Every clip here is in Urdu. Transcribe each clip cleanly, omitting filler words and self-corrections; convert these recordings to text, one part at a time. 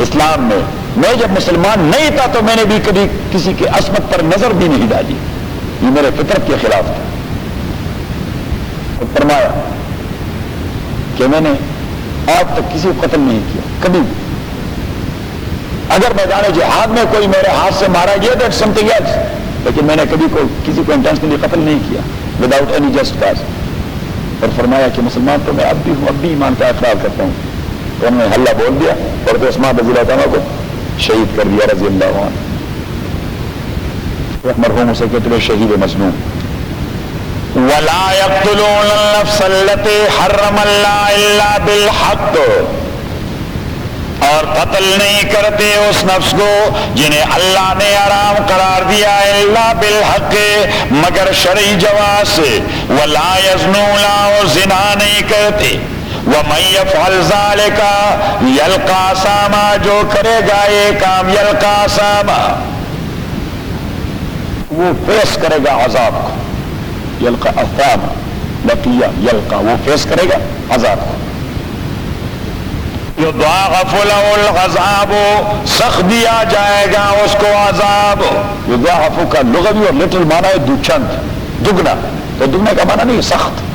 اسلام میں جب مسلمان نہیں تھا تو میں نے بھی کبھی کسی کے عصمت پر نظر بھی نہیں ڈالی، یہ میرے فطرت کے خلاف تھا۔ اور فرمایا کہ میں نے آج تک کسی کو قتل نہیں کیا کبھی بھی، اگر میدان جہاد میں کوئی میرے ہاتھ سے مارا گیا دیٹ سم تھنگ ایلس، لیکن میں نے کبھی کسی کو انٹینشنلی قتل نہیں کیا وداؤٹ اینی جسٹ کاز۔ اور فرمایا کہ مسلمان تو میں اب بھی ہوں، اب بھی ایمان کا اقرار کرتا ہوں۔ تو انہوں نے حلہ بول دیا اور تو عثمان رضی اللہ عنہ کو شہید کر دیا رضی اللہ عنہ۔ مرحوم اسے کہتے ہیں شہید مظلوم۔ وَلَا يَقْتُلُونَ النَّفْسَ الَّتِي حَرَّمَ اللَّهُ إِلَّا بِالْحَقِّ، اور قتل نہیں کرتے اس نفس کو جنہیں اللہ نے حرام قرار دیا ہے الا بالحق، مگر شرعی جواز سے۔ وَلَا يَزْنُونَ، اور زنا نہیں کرتے۔ وَمَن يَفْعَلْ ذَلِكَ يَلْقَى أَثَامًا، جو کرے گا یہ کام یلقا أثاما، وہ فیس کرے گا عذاب کو، یلقا اثاما، لقیہ یلقا، وہ فیس کرے گا عذاب کو۔ یضاعف له العذاب، سخت دیا جائے گا اس کو عذاب۔ یضاعف کا لغوی اور لٹرل معنی ہے دوچند، دگنا، تو دگنے کا معنی نہیں سخت۔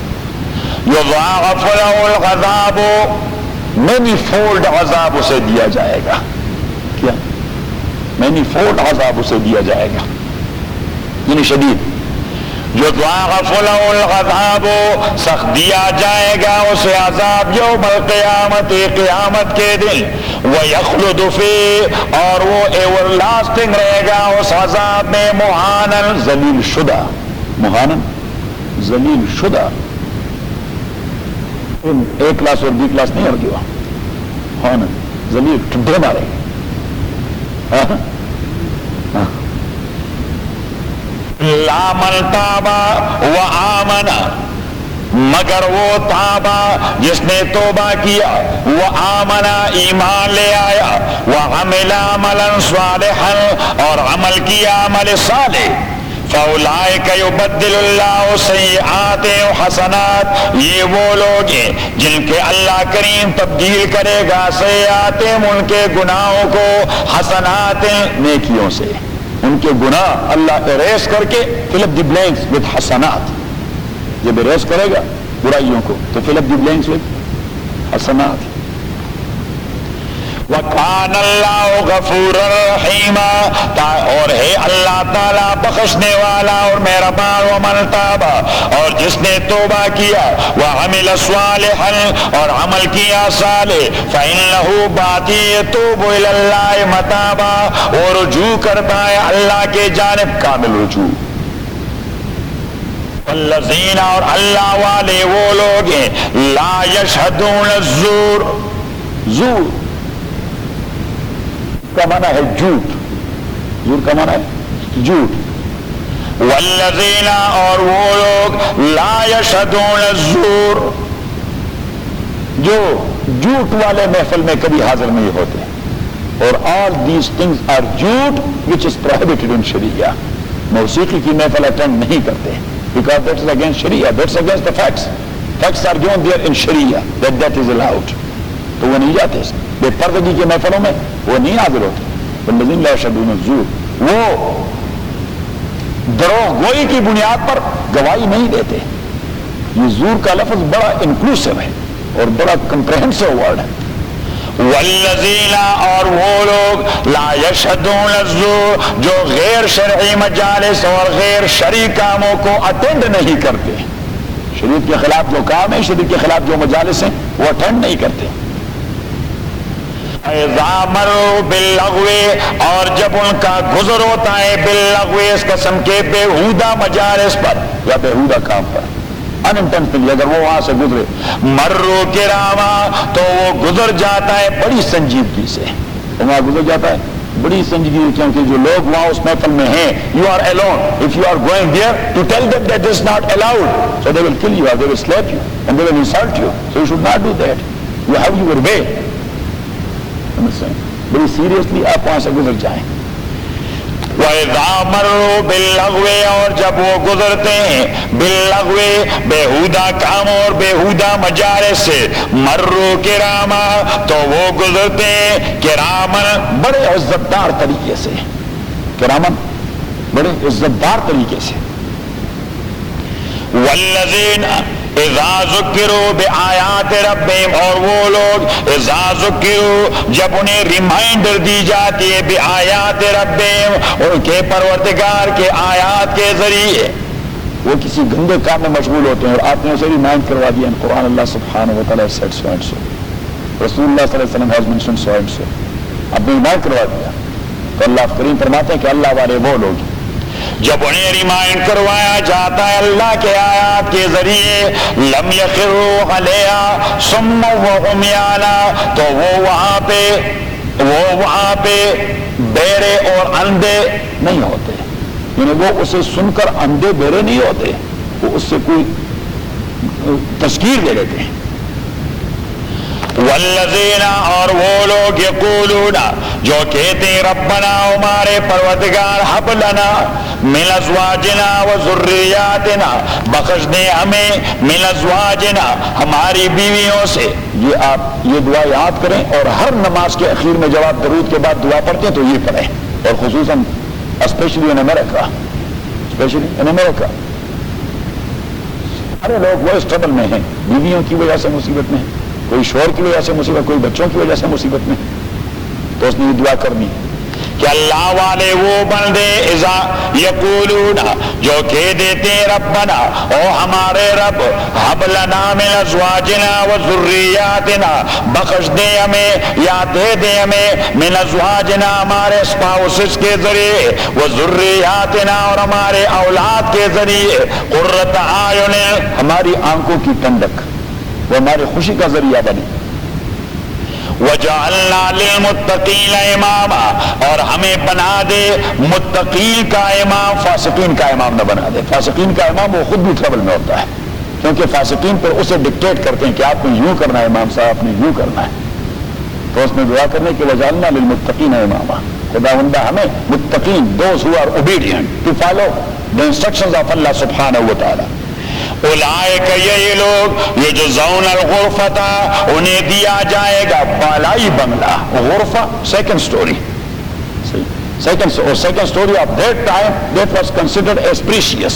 یضاعف له العذاب، مینی فولڈ عذاب اسے دیا جائے گا۔ کیا؟ مینی فولڈ عذاب اسے دیا جائے گا، یعنی شدید۔ یضاعف له العذاب، سخت دیا جائے گا اسے عذاب یوم القیامت، قیامت کے دن۔ ویخلد فیہ، اور وہ ایور لاسٹنگ رہے گا اس عذاب میں، مہانن، ذلیل شدہ، مہانن ذلیل شدہ۔ اے کلاس اور بی کلاس نہیں ہوگی وہاں، مہانن ذلیل ٹھڈے مارے گا۔ لا من تابا وآمن، مگر وہ تابا جس نے توبہ کیا، وآمنا ایمان لے آیا، وعمل عملا صالحا اور عمل کیا عمل صالح، فاولئک یبدل اللہ سیئات حسنات، یہ وہ لوگ ہیں جن کے اللہ کریم تبدیل کرے گا سیئات ان کے گناہوں کو، حسنات نیکیوں سے، ان کے گناہ اللہ اریز کر کے fill up the blanks with حسنات، جب اریز کرے گا برائیوں کو تو fill up the blanks with حسنات۔ وَكَانَ اللَّهُ غَفُورًا رَحِيمًا، اور ہے اللہ تعالیٰ بخشنے والا اور مہربان۔ وَمَن تَابَ، اور جس نے توبہ کیا، وَعَمِلَ صَالِحًا اور عمل کیا صالح، فَإِنَّهُ بَعْدِ يَتُوبُ إِلَى اللَّهِ مَتَابًا، اور رجوع کرتا ہے اللہ کے جانب کامل رجوع۔ والذین، اور اللہ والے وہ لوگ ہیں، لا يشهدون الزور، زور کا معنی ہے جھوٹ، زور کا معنی ہے جھوٹ۔ والذین، اور وہ لوگ لا یشہدون الزور، جو جھوٹ والے محفل میں کبھی حاضر نہیں ہوتے، اور all these things are جھوٹ which is prohibited in شریعہ، موسیقی کی محفل اٹینڈ نہیں کرتے because that is against Shariah, that's against the facts، facts are given there in Shariah that is allowed، تو وہ نہیں جاتے۔ بے پردگی کے محفلوں میں وہ نہیں حاضر ہوتے۔ والذین لا یشہدون الزور، وہ دروغ گوئی کی بنیاد پر گواہی نہیں دیتے۔ یہ زور کا لفظ بڑا انکلوسو ہے اور بڑا کمپریہنسو ورڈ ہے۔ والذین، اور وہ لوگ لا یشہدون الزور، جو غیر شرعی مجالس اور غیر شرعی کاموں کو اٹینڈ نہیں کرتے، شریعت کے خلاف جو کام ہے، شریعت کے خلاف جو مجالس ہیں وہ اٹینڈ نہیں کرتے۔ اذا مروا باللغو، اور جب ان کا گزر ہوتا ہے باللغو، اس قسم کے بےہودہ مجالس پر یا بےہودہ کام پر، انٹینشنلی اگر وہ وہاں سے گزرے، مروا کراما، تو وہ گزر جاتا ہے بڑی سنجیدگی سے، وہاں گزر جاتا ہے بڑی سنجیدگی، کیونکہ جو لوگ وہاں اس محفل میں ہیں، you are alone, if you are going there to tell them that this is not allowed, so they will kill you or they will slap you and they will insult you, so you should not do that, you have your way، بڑی سیریسلی آپ وہاں سے گزر جائیں۔ وَإِذَا مَرُّوا بِاللَّغْوِ اور جب وہ گزرتے ہیں باللغو بےہودہ کاموں اور بےہودہ مجالس سے مروا کراما تو وہ گزرتے ہیں کرامن بڑے عزتدار طریقے سے، کرامن بڑے عزتدار طریقے سے. والذین اذا ذکروا بآیات ربہم اور وہ لوگ اذا ذکروا جب انہیں ریمائنڈر دی جاتی ہے بآیات ربہم ان کے پروردگار کے آیات کے ذریعے، وہ کسی گندے کام میں مشغول ہوتے ہیں اور آپ نے اسے ریمائنڈ کروا دیا قرآن اللہ سبحانہ و تعالیٰ said so and so, رسول اللہ صلی اللہ علیہ وسلم has mentioned so and so، آپ نے ریمائنڈ کروا دیا تو اللہ کریم فرماتے ہیں کہ اللہ والے وہ لوگ جب انہیں ریمائنڈ کروایا جاتا ہے اللہ کے آیات کے ذریعے لم یخروا علیہا صم وعمیانا تو وہ وہاں پہ بہرے اور اندھے نہیں ہوتے، یعنی وہ اسے سن کر اندھے بہرے نہیں ہوتے، وہ اس سے کوئی تشکیل لے لیتے ہیں. والذین اور وہ لوگ یقولون جو کہتے ہیں ربنا ہمارے پروردگار حب لنا من ازواجنا و ذریاتنا بخش دے ہمیں من ازواجنا ہماری بیویوں سے. یہ آپ یہ دعا یاد کریں اور ہر نماز کے اخیر میں جب آپ درود کے بعد دعا پڑھتے ہیں تو یہ پڑھیں، اور خصوصاً اسپیشلی ان امریکہ، سارے لوگ وہ ٹربل میں ہیں، بیویوں کی وجہ سے مصیبت میں ہیں، کوئی شوہر کی وجہ سے مصیبت، کوئی بچوں کی وجہ سے مصیبت میں، تو اس نے یہ دعا کرنی کہ اللہ والے وہ بندے اذا یقولون جو کہہ دیتے ہیں ربنا او ہمارے رب حب لنا من ازواجنا و ذریاتنا بخش دے ہمیں یا دے دے ہمیں من ازواجنا ہمارے اسپاؤسز کے ذریعے و ذریاتنا اور ہمارے اولاد کے ذریعے قرۃ اعین ہماری آنکھوں کی ٹھنڈک، وہ ہماری خوشی کا ذریعہ بنی. وَجَعَلْنَا لِلْمُتَّقِينَ اماما اور ہمیں بنا دے متقین کا امام، فاسقین کا امام نہ بنا دے. فاسقین کا امام وہ خود بھی ٹربل میں ہوتا ہے، کیونکہ فاسقین پر اسے ڈکٹیٹ کرتے ہیں کہ آپ نے یوں کرنا ہے امام صاحب، آپ نے یوں کرنا ہے. تو اس میں دعا کرنے کہ وَجَعَلْنَا لِلْمُتَّقِينَ اماما، خداوندہ ہمیں متقین those who are obedient to follow the instructions of Allah subhanahu wa ta'ala. اولئک یہ لوگ یجزون الغرفۃ انہیں دیا جائے گا بالائی بنگلہ، غرفہ second story, second story of that time that was considered as precious.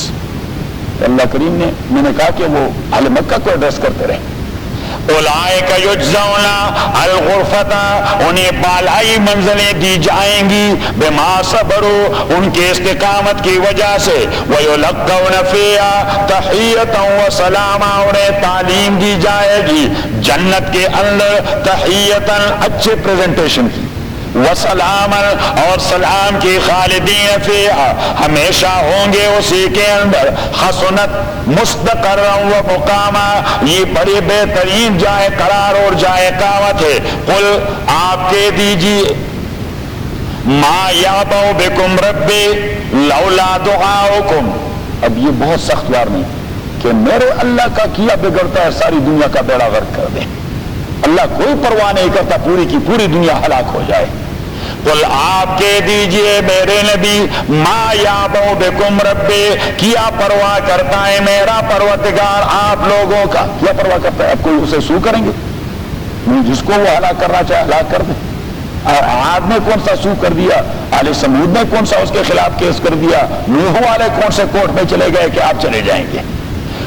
اللہ کریم نے میں نے کہا کہ وہ اہل مکہ کو ایڈریس کرتے رہے. اولئک یجزون الغرفۃ انہیں بالائی منزلیں دی جائیں گی بما صبروا ان کے استقامت کی وجہ سے، ویلقون فیہا تحیۃ وسلاما انہیں تعلیم دی جائے گی جنت کے اندر تحیۃ اچھے پریزنٹیشن کی، وسلاما اور سلام کی، خالدین فیہا ہمیشہ ہوں گے اسی کے اندر، حسنت مستقرا و مقاما یہ بڑی بہترین جائے قرار اور جائے اقامت ہے. قل آپ کہہ دیجیے ما یعبأ بکم ربی لولا دعاؤکم. اب یہ بہت سخت بار نہیں کہ میرے اللہ کا کیا بگڑتا ہے ساری دنیا کا بیڑا غرق کر دے. اللہ کوئی پرواہ نہیں کرتا پوری کی پوری دنیا ہلاک ہو جائے. قل آپ کہہ دیجئے میرے نبی ما یعبأ بکم ربی کیا پرواہ کرتا ہے میرا پروردگار آپ لوگوں کا. کیا پرواہ کرتا ہے؟ اب کوئی اسے سو کریں گے؟ جس کو وہ ہلاک کرنا چاہے ہلاک کر دے. عاد نے کون سا سو کر دیا؟ آل سمود نے کون سا اس کے خلاف کیس کر دیا؟ نوح والے کون سے کورٹ میں چلے گئے کہ آپ چلے جائیں گے؟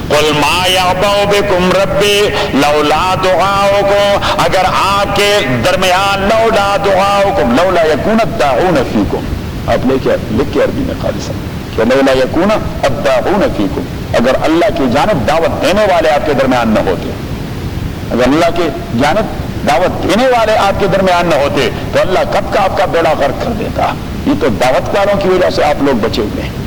قل ما یعبأ بکم ربی لولا دعاؤکم اگر آپ کے درمیان لولا دعاؤکم لولا یکون الداعون فیکم آپ لکھ کے عربی میں خالصا کہ لولا یکون الداعون فیکم اگر اللہ کی جانب دعوت دینے والے آپ کے درمیان نہ ہوتے، اگر اللہ کی جانب دعوت دینے والے آپ کے درمیان نہ ہوتے تو اللہ کب کا آپ کا بیڑا غرق کر دیتا. یہ تو دعوت کاروں کی وجہ سے آپ لوگ بچے ہوئے ہیں.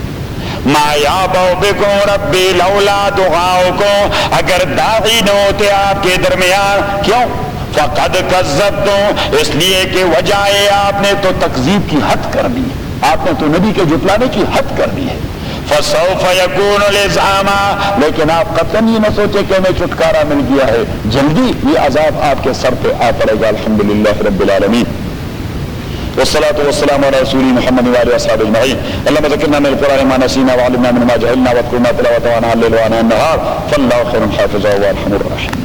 ما یعبأ بکم ربی لولا دعاؤکم اگر داعی نہ ہوتے آپ کے درمیان، کیوں؟ فقد کذبتم اس لیے کہ وجہ ہے آپ نے تو تکذیب کی حد کر دی، آپ نے تو نبی کے جھٹلانے کی حد کر دی ہے. فسوف یکون لزاما لیکن آپ قطعاً یہ نہ سوچے کہ ہمیں چھٹکارا مل گیا ہے، جلدی یہ عذاب آپ کے سر پہ آ پڑے گا. الحمدللہ رب العالمین. والصلاة والسلام على رسول محمد وآله وصحبه أجمعين. اللهم ذكرنا من القرآن ما نسينا وعلمنا منه ما جهلنا واذكرنا تلاوته آناء الليل وآناء النهار فالله خير حافظا وأرحم الراحمين.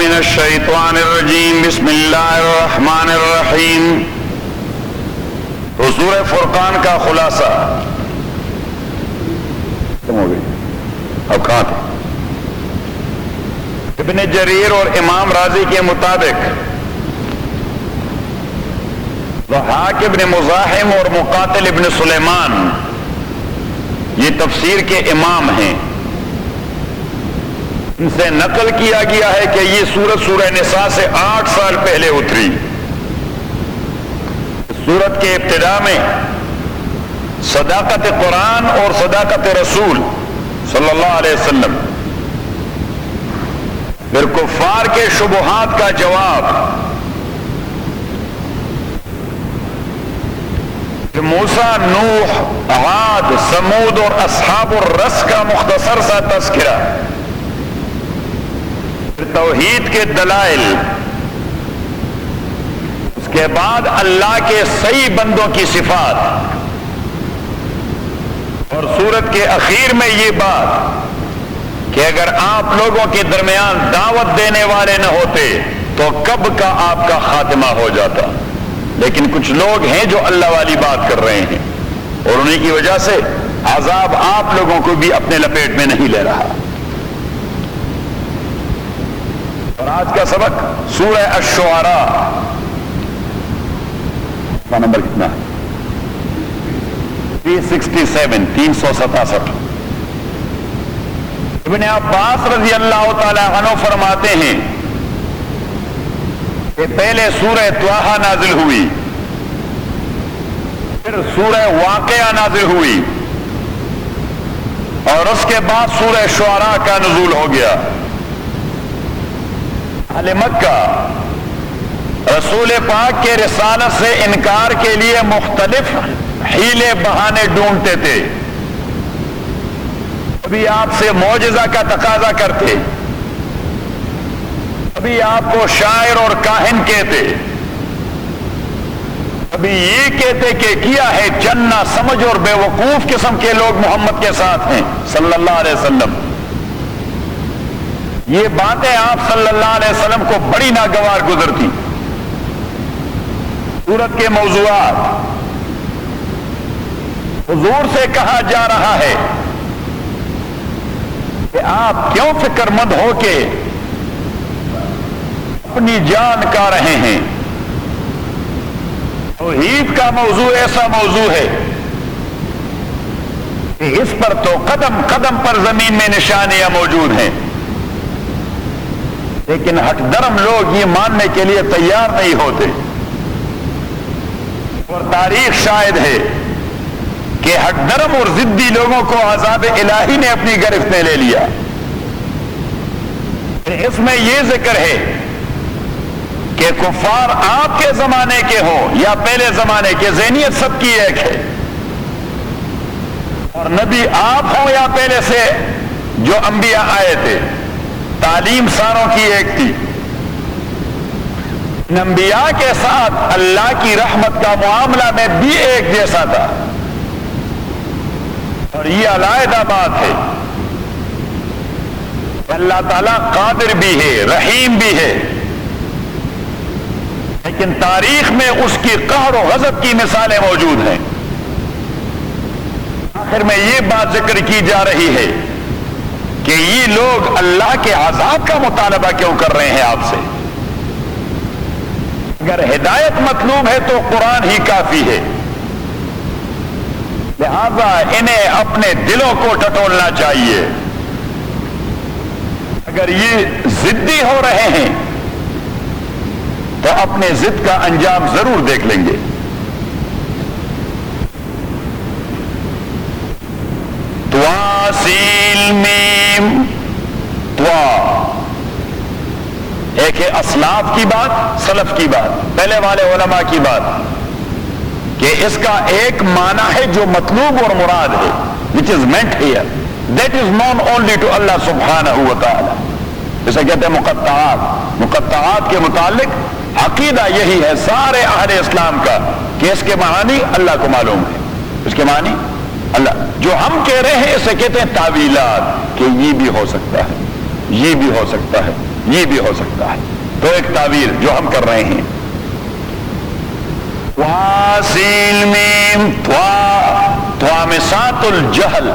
من الشیطان الرجیم بسم اللہ الرحمن الرحیم. سورہ فرقان کا خلاصہ ختم ہو گئی. اب کہاں تھے؟ ابن جریر اور امام راضی کے مطابق ضحاک ابن مزاحم اور مقاتل ابن سلیمان یہ تفسیر کے امام ہیں. ان سے نقل کیا گیا ہے کہ یہ سورت سورہ نساء سے 8 سال پہلے اتری. سورت کے ابتداء میں صداقت قرآن اور صداقت رسول صلی اللہ علیہ وسلم، پھر کفار کے شبہات کا جواب، موسیٰ، نوح، عاد، سمود اور اصحاب الرس کا مختصر سا تذکرہ، پھر توحید کے دلائل، اس کے بعد اللہ کے صحیح بندوں کی صفات، اور سورت کے اخیر میں یہ بات کہ اگر آپ لوگوں کے درمیان دعوت دینے والے نہ ہوتے تو کب کا آپ کا خاتمہ ہو جاتا. لیکن کچھ لوگ ہیں جو اللہ والی بات کر رہے ہیں اور انہی کی وجہ سے عذاب آپ لوگوں کو بھی اپنے لپیٹ میں نہیں لے رہا. اور آج کا سبق سورہ الشعراء کا نمبر کتنا ہے؟ 367 367. ابن عباس رضی اللہ تعالی عنہ فرماتے ہیں کہ پہلے سورہ طٰہٰ نازل ہوئی، پھر سورہ واقعہ نازل ہوئی، اور اس کے بعد سورہ شعراء کا نزول ہو گیا. اہل مکہ رسول پاک کے رسالت سے انکار کے لیے مختلف حیلے بہانے ڈھونڈتے تھے. ابھی آپ سے معجزہ کا تقاضا کرتے، ابھی آپ کو شاعر اور کاہن کہتے، ابھی یہ کہتے کہ کیا ہے چنا سمجھ اور بے وقوف قسم کے لوگ محمد کے ساتھ ہیں صلی اللہ علیہ وسلم. یہ باتیں آپ صلی اللہ علیہ وسلم کو بڑی ناگوار گزرتی. سورت کے موضوعات، حضور سے کہا جا رہا ہے کہ آپ کیوں فکر مند ہو کے اپنی جان کا رہے ہیں. توحید کا موضوع ایسا موضوع ہے کہ اس پر تو قدم قدم پر زمین میں نشانیاں موجود ہیں، لیکن ہٹ درم لوگ یہ ماننے کے لیے تیار نہیں ہوتے. اور تاریخ شاہد ہے کہ ہٹ درم اور ضدی لوگوں کو عذاب الہی نے اپنی گرفت میں لے لیا. اس میں یہ ذکر ہے کہ کفار آپ کے زمانے کے ہوں یا پہلے زمانے کے، ذہنیت سب کی ایک ہے. اور نبی آپ ہوں یا پہلے سے جو انبیاء آئے تھے، تعلیم ساروں کی ایک تھی. انبیاء کے ساتھ اللہ کی رحمت کا معاملہ میں بھی ایک جیسا تھا. اور یہ علیحدہ بات ہے، اللہ تعالیٰ قادر بھی ہے، رحیم بھی ہے، لیکن تاریخ میں اس کی قہر و غضب کی مثالیں موجود ہیں. آخر میں یہ بات ذکر کی جا رہی ہے کہ یہ لوگ اللہ کے عذاب کا مطالبہ کیوں کر رہے ہیں آپ سے. اگر ہدایت مطلوب ہے تو قرآن ہی کافی ہے. لہذا انہیں اپنے دلوں کو ٹٹولنا چاہیے. اگر یہ ضدی ہو رہے ہیں تو اپنے ضد کا انجام ضرور دیکھ لیں گے. تواسیل میم توا، ایک ہے اسلاف کی بات، سلف کی بات، پہلے والے علماء کی بات، کہ اس کا ایک معنی ہے جو مطلوب اور مراد ہے، which is meant here, that is known only to Allah subhanahu wa ta'ala. جیسے کہتے ہیں مقطعات، مقطعات کے متعلق عقیدہ یہی ہے سارے اہل اسلام کا کہ اس کے معانی اللہ کو معلوم ہے. اس کے معنی اللہ. جو ہم کہہ رہے ہیں اسے کہتے ہیں تعویلات، کہ یہ بھی ہو سکتا ہے، یہ بھی ہو سکتا ہے، یہ بھی ہو سکتا ہے. تو ایک تعویل جو ہم کر رہے ہیں. واسین میم طوامسات الجہل،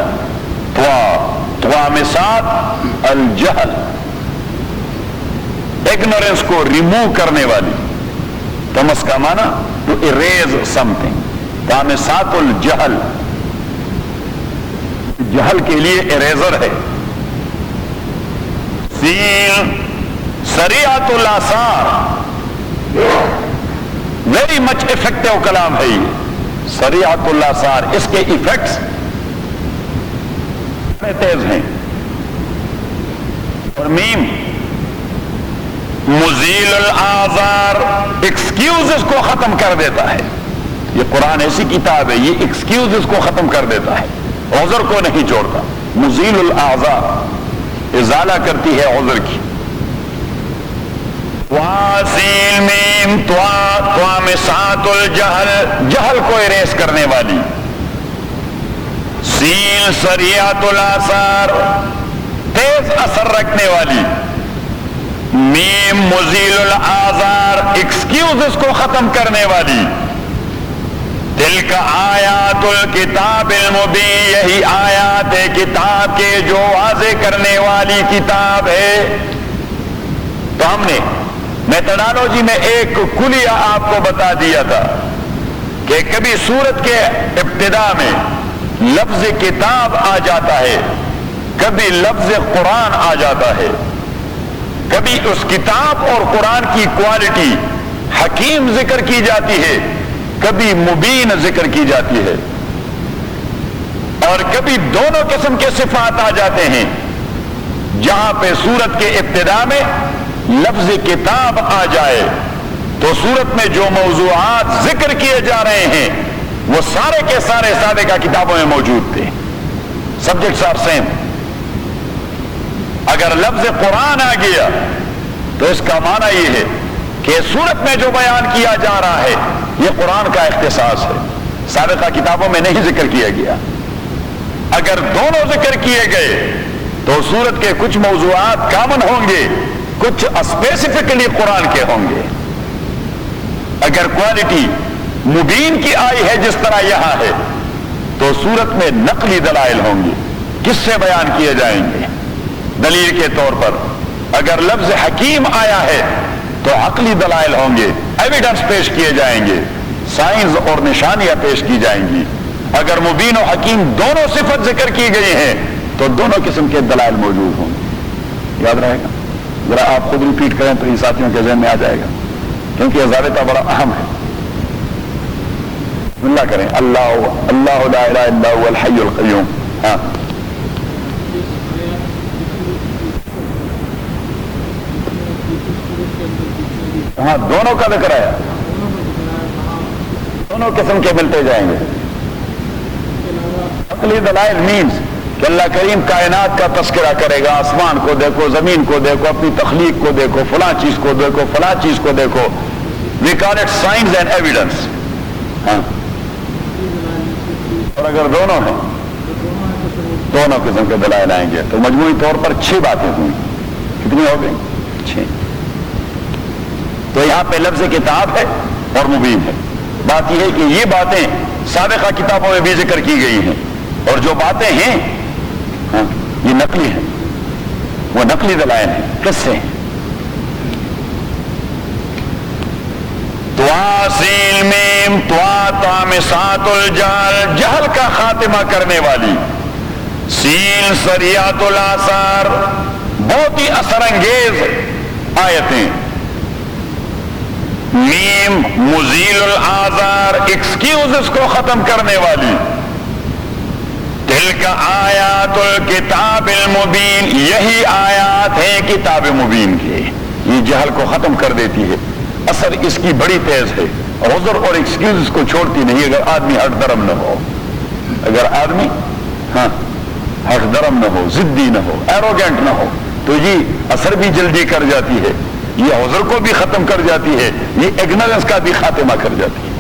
طوامسات الجہل، اگنورینس کو ریموو کرنے والی. تمس کا معنی ٹو اریز سم تھنگ. طوامسات الجہل، جہل کے لیے اریزر ہے. سین سریعت الاثار، ویری مچ افیکٹو کلام ہے یہ. سریعت الاثار، اس کے ایفیکٹس تیز ہیں. اور میم مزیل الاعذار، ایکسکیوزز کو ختم کر دیتا ہے. یہ قرآن ایسی کتاب ہے، یہ ایکسکیوزز کو ختم کر دیتا ہے، عذر کو نہیں چھوڑتا. مزیل الاعذار، ازالہ کرتی ہے عذر کی. واسین میم طوامسات الجہل، جہل کو اریز کرنے والی. سین سریعت الاثار، تیز اثر رکھنے والی. میم مزیل الاعذار، ایکسکیوزز کو ختم کرنے والی. تلک آیات الکتاب المبین، یہی آیات کتاب کے جو واضح کرنے والی کتاب ہے. تو ہم نے میتھڈالوجی میں ایک کلیہ آپ کو بتا دیا تھا کہ کبھی سورت کے ابتدا میں لفظ کتاب آ جاتا ہے، کبھی لفظ قرآن آ جاتا ہے. کبھی اس کتاب اور قرآن کی کوالٹی حکیم ذکر کی جاتی ہے، کبھی مبین ذکر کی جاتی ہے، اور کبھی دونوں قسم کے صفات آ جاتے ہیں. جہاں پہ سورت کے ابتدا میں لفظ کتاب آ جائے تو سورت میں جو موضوعات ذکر کیے جا رہے ہیں وہ سارے کے سارے سابقہ کتابوں میں موجود تھے. Subjects are same. اگر لفظ قرآن آ گیا تو اس کا معنی یہ ہے کہ سورت میں جو بیان کیا جا رہا ہے یہ قرآن کا اختصاص ہے، سابقہ کتابوں میں نہیں ذکر کیا گیا. اگر دونوں ذکر کیے گئے تو سورت کے کچھ موضوعات کامن ہوں گے، کچھ اسپیسیفکلی قرآن کے ہوں گے. اگر کوالٹی مبین کی آئی ہے جس طرح یہاں ہے تو سورت میں نقلی دلائل ہوں گے، کس سے بیان کیے جائیں گے. دلیل کے طور پر اگر لفظ حکیم آیا ہے تو عقلی دلائل ہوں گے، ایویڈنس پیش کیے جائیں گے، سائنس اور نشانیاں پیش کی جائیں گی. اگر مبین و حکیم دونوں صفت ذکر کی گئی ہیں تو دونوں قسم کے دلائل موجود ہوں گے. یاد رہے گا، ذرا آپ خود ریپیٹ کریں تو یہ ساتھیوں کے ذہن میں آ جائے گا، کیونکہ یہ ضابطہ بڑا اہم ہے. اللہ کریں. اللہ اللہ لا الہ الا هو الحی القیوم. ہاں ہاں دونوں کا ذکر ہے، دونوں قسم کے ملتے جائیں گے. عقلی دلائل مینز کہ اللہ کریم کائنات کا تذکرہ کرے گا. آسمان کو دیکھو، زمین کو دیکھو، اپنی تخلیق کو دیکھو، فلاں چیز کو دیکھو، فلاں چیز کو دیکھو. We call it science and evidence. ہاں اور اگر دونوں ہیں دونوں قسم کے دلائل آئیں گے تو مجموعی طور پر 6 باتیں ہوئی. کتنی ہو گئی؟ 6. تو یہاں پہ لفظ کتاب ہے اور مبین ہے. بات یہ ہے کہ یہ باتیں سابقہ کتابوں میں بھی ذکر کی گئی ہیں، اور جو باتیں ہیں یہ نقلی ہیں، وہ نقلی دلائل ہیں. کس سے؟ تواسیل میم طامسات الجہل، جہل کا خاتمہ کرنے والی. سین سریعت الاثار، بہت ہی اثر انگیز آیتیں. میم مزیل الاعذار، ایکسکیوزز کو ختم کرنے والی. تلک آیات الکتاب المبین، یہی آیات ہیں کتاب مبین کے. یہ جہل کو ختم کر دیتی ہے. اثر اس کی بڑی تیز ہے، عذر اور ایکسکیوزز کو چھوڑتی نہیں. اگر آدمی ہٹ درم نہ ہو، اگر آدمی ہٹ درم نہ ہو، ضدی نہ ہو، ایروگینٹ نہ ہو تو یہ اثر بھی جلدی کر جاتی ہے. یہ عذر کو بھی ختم کر جاتی ہے، یہ اگنورنس کا بھی خاتمہ کر جاتی ہے.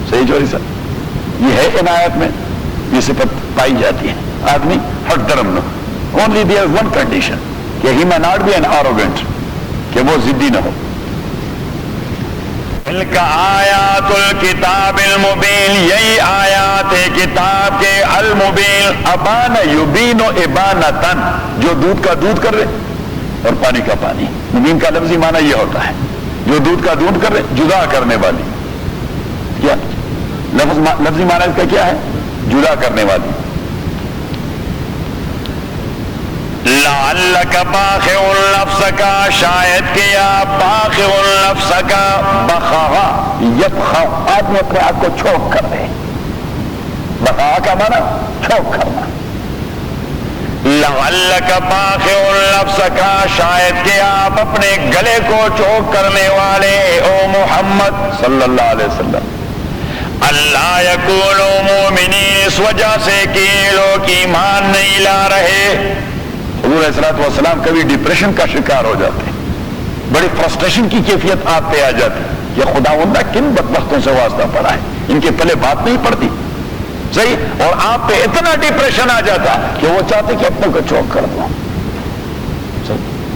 صحیح جوہری صاحب، یہ ہے عنایت میں یہ صفت پائی جاتی ہے. آدمی ہٹ درم نو، اونلی دیئر ون کنڈیشن کہ ہی میں ناٹ بی این آروگنٹ، کہ وہ ضدی نہ ہو. تلک آیات الکتاب المبین، یہی آیات کتاب کے المبین. ابان یبین ابانتن، جو دودھ کا دودھ کر رہے اور پانی کا پانی. مبین کا لفظی معنی یہ ہوتا ہے جو دودھ کا دودھ کر رہے، جدا کرنے والی. کیا لفظی معنی اس کا کیا ہے؟ جدا کرنے والی. لعلک باخع نفسک، شاید کہ آپ باخع نفسک، بخا یبخا، آدمی اپنے آپ کو چھوک کر دے. بخا کا معنی چھوک کرنا. لعلک باخع نفسک، شاید کہ آپ اپنے گلے کو چوک کرنے والے او محمد صلی اللہ علیہ وسلم، اللہ یکونوا مومنین، اس وجہ سے کہ یہ لوگ ایمان نہیں لا رہے. حضور علیہ الصلوۃ والسلام کبھی ڈپریشن کا شکار ہو جاتے ہیں، بڑی فرسٹریشن کی کیفیت آپ پہ آ جاتی ہے. یہ خداوندہ کن بدبختوں سے واسطہ پڑا ہے، ان کے پلے بات نہیں پڑتی. صحیح، اور آپ پہ اتنا ڈپریشن آ جاتا کہ وہ چاہتے کہ اپنے کو چوک کر دو.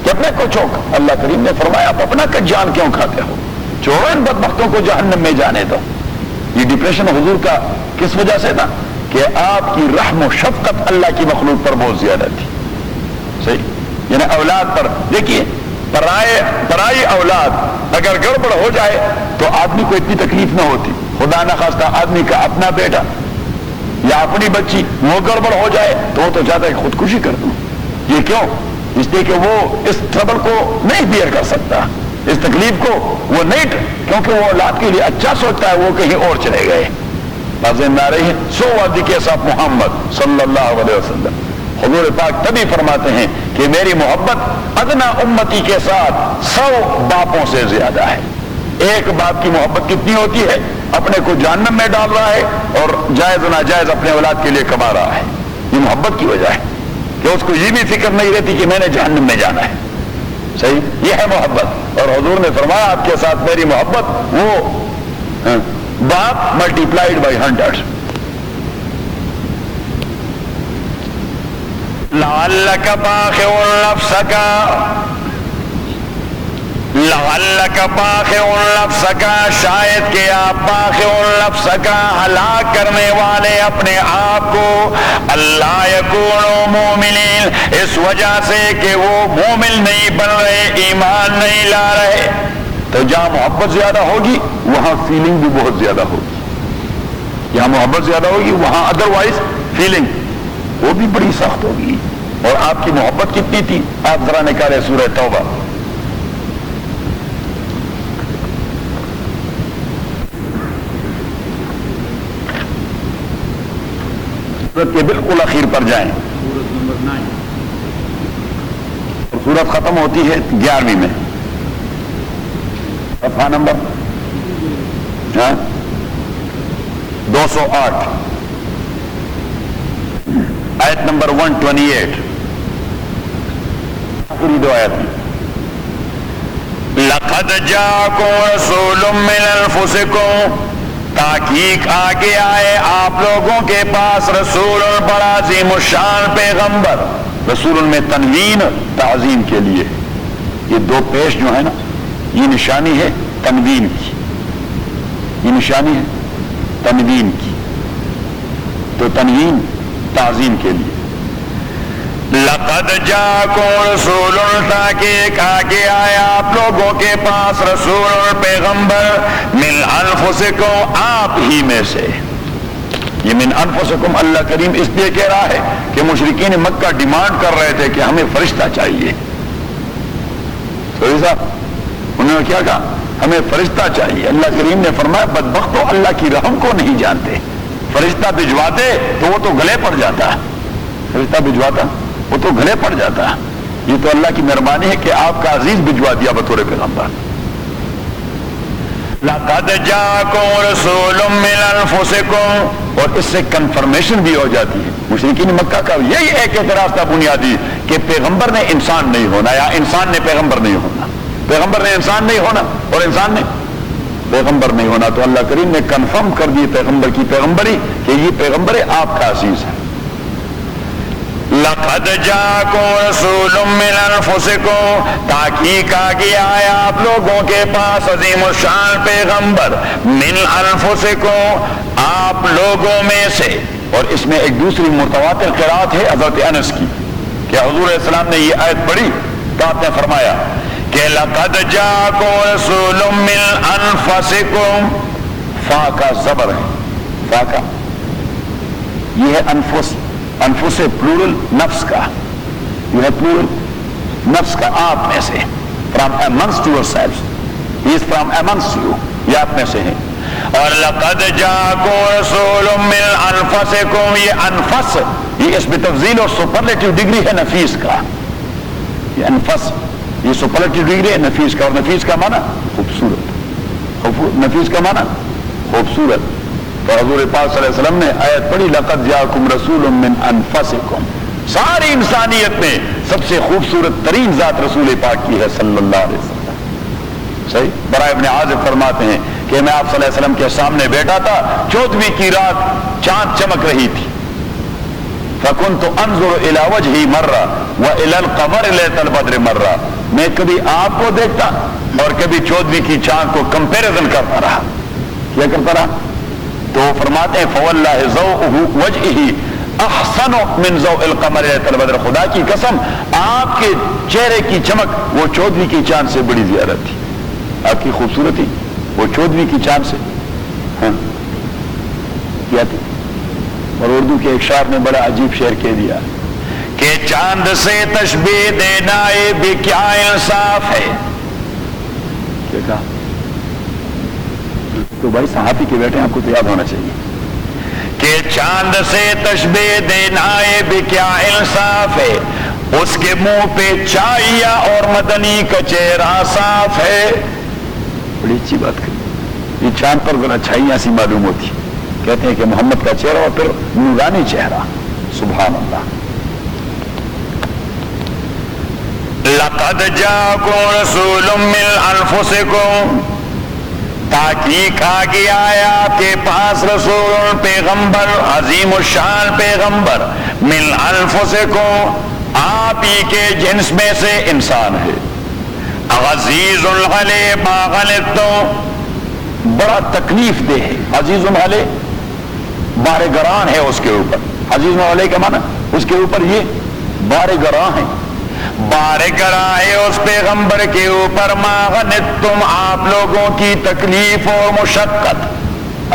کہ اپنے کو چوک. اللہ کریم نے فرمایا آپ اپنا کا جان کیوں کھاتے ہو، چھوڑو ان بدبختوں کو جہنم میں جانے دو. یہ ڈپریشن حضور کا کس وجہ سے تھا؟ کہ آپ کی رحم و شفقت اللہ کی مخلوق پر بہت زیادہ تھی. صحیح، یعنی اولاد پر دیکھیے، پرائی اولاد اگر گڑبڑ ہو جائے تو آدمی کو اتنی تکلیف نہ ہوتی. خدا نہ خواستہ آدمی کا اپنا بیٹا یا اپنی بچی وہ گڑبڑ ہو جائے تو وہ تو چاہتا ہے خودکشی کر دوں. یہ کیوں؟ اس لیے کہ وہ اس ٹربل کو نہیں بیئر کر سکتا، اس تکلیف کو وہ نہیں، کیونکہ وہ اولاد کے لیے اچھا سوچتا ہے، وہ کہیں اور چلے گئے. بازن نہ رہے ہیں. سو وادی کے ساتھ محمد صلی اللہ علیہ وسلم، حضور پاک تبھی فرماتے ہیں کہ میری محبت ادنا امتی کے ساتھ 100 باپوں سے زیادہ ہے. ایک باپ کی محبت کتنی ہوتی ہے؟ اپنے کو جہنم میں ڈال رہا ہے اور جائز و ناجائز اپنے اولاد کے لیے کما رہا ہے. یہ محبت کی وجہ ہے کہ اس کو یہ بھی فکر نہیں رہتی کہ میں نے جہنم میں جانا ہے. صحیح، یہ ہے محبت. اور حضور نے فرمایا آپ کے ساتھ میری محبت وہ باپ ملٹی پلائڈ بائی 100. لعلک باخع نفسک، لعلک باخع نفسک، شاید کہ آپ باخع نفسک، ہلاک کرنے والے اپنے آپ کو، اللہ یکونوا مومنین، اس وجہ سے کہ وہ مومن نہیں بن رہے، ایمان نہیں لا رہے. تو جہاں محبت زیادہ ہوگی وہاں فیلنگ بھی بہت زیادہ ہوگی. جہاں محبت زیادہ ہوگی وہاں ادروائز فیلنگ وہ بھی بڑی سخت ہوگی. اور آپ کی محبت کتنی تھی؟ آپ ذرا نکالے سورہ توبہ، سورت کے بالکل اخیر پر جائیں. سورت نمبر 9. اور سورت ختم ہوتی ہے 11ویں میں. صفحہ نمبر 208، آیت نمبر 128، آخری 2 آیت میں. لقد جاءکم رسول من انفسکم، تحقیق آگے آئے آپ لوگوں کے پاس رسول بڑا عظیم الشان پیغمبر. رسول میں تنوین تعظیم کے لیے، یہ 2 پیش جو ہے نا، یہ نشانی ہے تنوین کی، یہ نشانی ہے تنوین کی. تو تنوین تعظیم کے لیے. لقد جاءکم رسول، تحقیق آگے آئے آپ لوگوں کے پاس رسول پیغمبر، من انفسکم، آپ ہی میں سے. یہ من انفسکم اللہ کریم اس لیے کہہ رہا ہے کہ مشرکین مکہ ڈیمانڈ کر رہے تھے کہ ہمیں فرشتہ چاہیے. صاحب انہوں نے کیا کہا؟ ہمیں فرشتہ چاہیے. اللہ کریم نے فرمایا بدبختو اللہ کی رحم کو نہیں جانتے. فرشتہ بھجواتے تو وہ تو گلے پڑ جاتا، فرشتہ بھجواتا وہ تو گلے پڑ جاتا. یہ تو اللہ کی مہربانی ہے کہ آپ کا عزیز بھجوا دیا بطور پیغمبر. لقد جاءکم رسول من انفسکم، اور اس سے کنفرمیشن بھی ہو جاتی ہے. مشرکین مکہ کا یہی ایک اعتراض تھا بنیادی کہ پیغمبر نے انسان نہیں ہونا یا انسان نے پیغمبر نہیں ہونا. پیغمبر نے انسان نہیں ہونا اور انسان نے پیغمبر نہیں ہونا. تو اللہ کریم نے کنفرم کر دی پیغمبر کی پیغمبری کہ یہ پیغمبر آپ کا عزیز ہے. لقد جاءکم رسول من انفسکم، تحقیق آ گیا ہے آپ لوگوں کے پاس عظیم الشان پیغمبر، من انفسکم، آپ لوگوں میں سے. اور اس میں ایک دوسری متواتر قرات ہے حضرت انس کی کہ حضور علیہ السلام نے یہ آیت پڑھی تو آپ نے فرمایا کہ لقد جاءکم رسول من انفسکم، فا کا زبر ہے، فا کا یہ ہے انفس، انفس پلورل نفس کا، یہ ہے پلورل نفس کا، آپ میں سے، from amongst yourselves، he is from amongst you، یہ آپ میں سے ہے. اور لقد جاءکم رسول من انفسکم، یہ انفس یہ اس میں تفضیل اور سپرلیٹیو ڈگری ہے نفیس کا. یہ انفس یہ سپرلیٹیو ڈگری ہے نفیس کا. اور نفیس کا معنی خوبصورت، نفیس کا معنی خوبصورت. تو حضور پاک صلی اللہ علیہ وسلم نے آیت پڑھی لقد جاءکم رسول من انفسکم، ساری انسانیت میں سب سے خوبصورت ترین ذات رسول پاک کی ہے صلی اللہ علیہ وسلم. صحیح. برائے ابن عازب فرماتے ہیں کہ میں آپ صلی اللہ علیہ وسلم کے سامنے بیٹھا تھا، 14ویں کی رات چاند چمک رہی تھی. فَكُنْتُ أَنْظُرُ إِلَى وَجْهِي مَرَّةً وَإِلَى الْقَمَرِ لَيْلَةَ الْبَدْرِ مَرَّةً، میں کبھی آپ کو دیکھتا اور کبھی 14ویں کی چاند کو کمپیریزن کرتا رہا. کیا کرتا رہا؟ تو فرماتے ہیں فَوَاللَّهِ ضَوْءُهُ وَجْهِهِ احسن من ضوء القمر ليلة البدر، خدا کی قسم آپ کے چہرے کی چمک وہ 14ویں کی چاند سے بڑی زیادہ تھی. آپ کی خوبصورتی وہ 14ویں کی چاند سے کیا تھی. اور اردو کے ایک شاعر نے بڑا عجیب شعر کہہ دیا کہ چاند سے تشبیہ دینا یہ بھی کیا انصاف ہے. کیا کہا؟ تو بھائی صحافی کے بیٹے آپ کو تو یاد ہونا چاہیے کہ چاند سے تشبیہ دینا یہ بھی کیا انصاف ہے، اس کے منہ پہ چاہیا اور مدنی کا چہرہ صاف ہے. بڑی اچھی بات کہی. یہ چاند پر ذرا چھائیاں سی معلوم ہوتی، کہتے ہیں کہ محمد کا چہرہ اور پھر نورانی چہرہ. سبحان اللہ. لقد جاءکم رسول من انفسکم، تحقیق آ گیا ہے آپ کے پاس رسول پیغمبر، عظیم الشان پیغمبر، من انفسکم، آپ ہی کے جنس میں سے انسان ہے. عزیز علیہ ما غنتم، بڑا تکلیف دہ ہے. عزیز علیہ بار گراں ہے اس کے اوپر. عزیز علیہ کا معنی اس کے اوپر یہ بار گراں ہے. بار گراں ہے اس پیغمبر کے اوپر ما غنتم، آپ لوگوں کی تکلیف اور مشقت.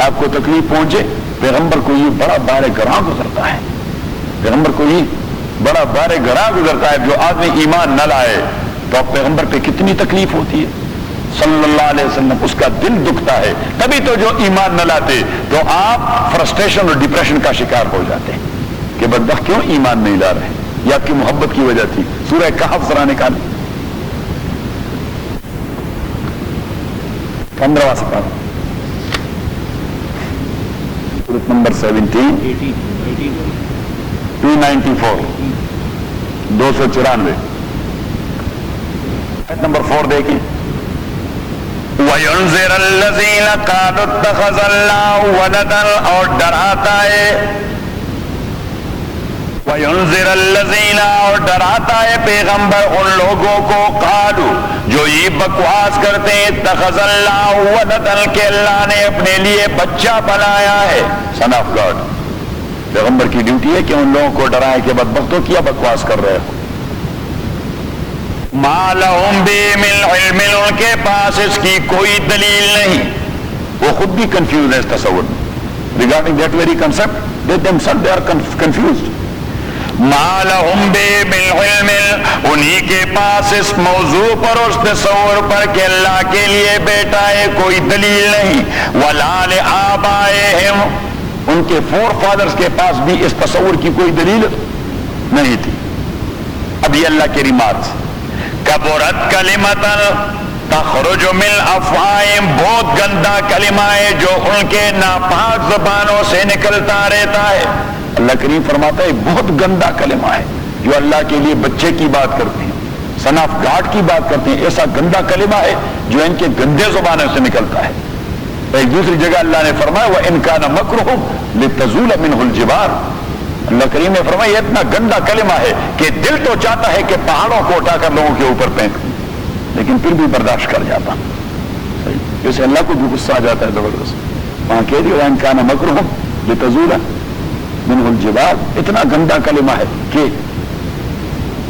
آپ کو تکلیف پہنچے، پیغمبر کو یہ بڑا بار گراں گزرتا ہے. پیغمبر کو یہ بڑا بار گراں گزرتا ہے. جو آدمی ایمان نہ لائے تو اب پیغمبر پہ کتنی تکلیف ہوتی ہے صلی اللہ علیہ وسلم، اس کا دل دکھتا ہے. تبھی تو جو ایمان نہ لاتے تو آپ فرسٹریشن اور ڈپریشن کا شکار ہو جاتے ہیں کہ بدبخت کیوں ایمان نہیں لا رہے. یہ آپ کی محبت کی وجہ تھی. سورہ کہف ذرا نکالیں، 15واں سپارہ، سورۃ نمبر 17، 294، 294 نمبر 4 دیکھیں. وَيُنذِرَ الَّذِينَ قَالُوا اتَّخَذَ اللَّهُ وَلَدًا، اور ڈراتا ہے وَيُنذِرَ الَّذِينَ، اور ڈراتا ہے پیغمبر ان لوگوں کو قالوا جو یہ بکواس کرتے ہیں اتخذ اللہ ولدًا، کہ اللہ نے اپنے لیے بچہ بنایا ہے. سن آف گاڈ. پیغمبر کی ڈیوٹی ہے کہ ان لوگوں کو ڈرائے کہ بدبختوں کیا بکواس کر رہے ہو. ما لہم بہ من علم، ان کے پاس اس کی کوئی دلیل نہیں. وہ خود بھی کنفیوز ہے اس تصور میں. Regarding that very concept they themselves they are confused. ما لہم بہ من علم، انہی کے پاس اس موضوع پر، اس تصور پر کہ اللہ کے لیے بیٹا ہے کوئی دلیل نہیں. ولا لآبائہم، ان کے فور فادرز کے پاس بھی اس تصور کی کوئی دلیل نہیں تھی. اب یہ اللہ کے ریمارکس. کبرت کلمتاً تخرج من افواہہم، بہت گندا کلمہ ہے جو ان کے ناپاک زبانوں سے نکلتا رہتا ہے. اللہ کریم فرماتا ہے بہت گندا کلمہ ہے جو اللہ کے لیے بچے کی بات کرتے ہیں. سن آف گاڈ کی بات کرتے ہیں. ایسا گندا کلمہ ہے جو ان کے گندے زبانوں سے نکلتا ہے. ایک دوسری جگہ اللہ نے فرمایا وَإِنْ كَانَ مَكْرُهُمْ لِتَزُولَ مِنْهُ الْجِبَالُ. اللہ کریم نے فرمایا یہ اتنا گندا کلمہ ہے کہ دل تو چاہتا ہے کہ پہاڑوں کو اٹھا کر لوگوں کے اوپر پھینکوں, لیکن پھر بھی برداشت کر جاتا. جیسے اللہ کو بھی غصہ آ جاتا ہے زبردست. وہاں کہہ دیا وَإِنْ كَانَ مَكْرُهُمْ لِتَزُولَ مِنْهُ الْجِبَالُ. اتنا گندا کلمہ ہے کہ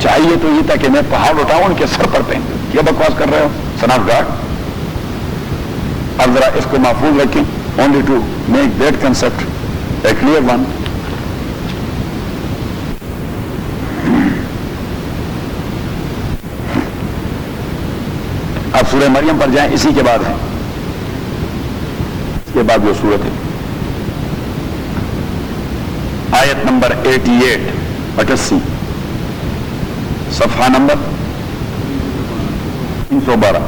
چاہیے تو یہ تھا کہ میں پہاڑ اٹھاؤں ان کے سر پر پھینکوں. کیا بکواس کر رہے ہو سن آف گاڈ. اب ذرا اس کو محفوظ رکھیں. Only to make that concept a clear one. اب سورہ مریم پر جائیں, اسی کے بعد ہے, اس کے بعد وہ سورت ہے آیت نمبر 88 88 صفحہ نمبر 312.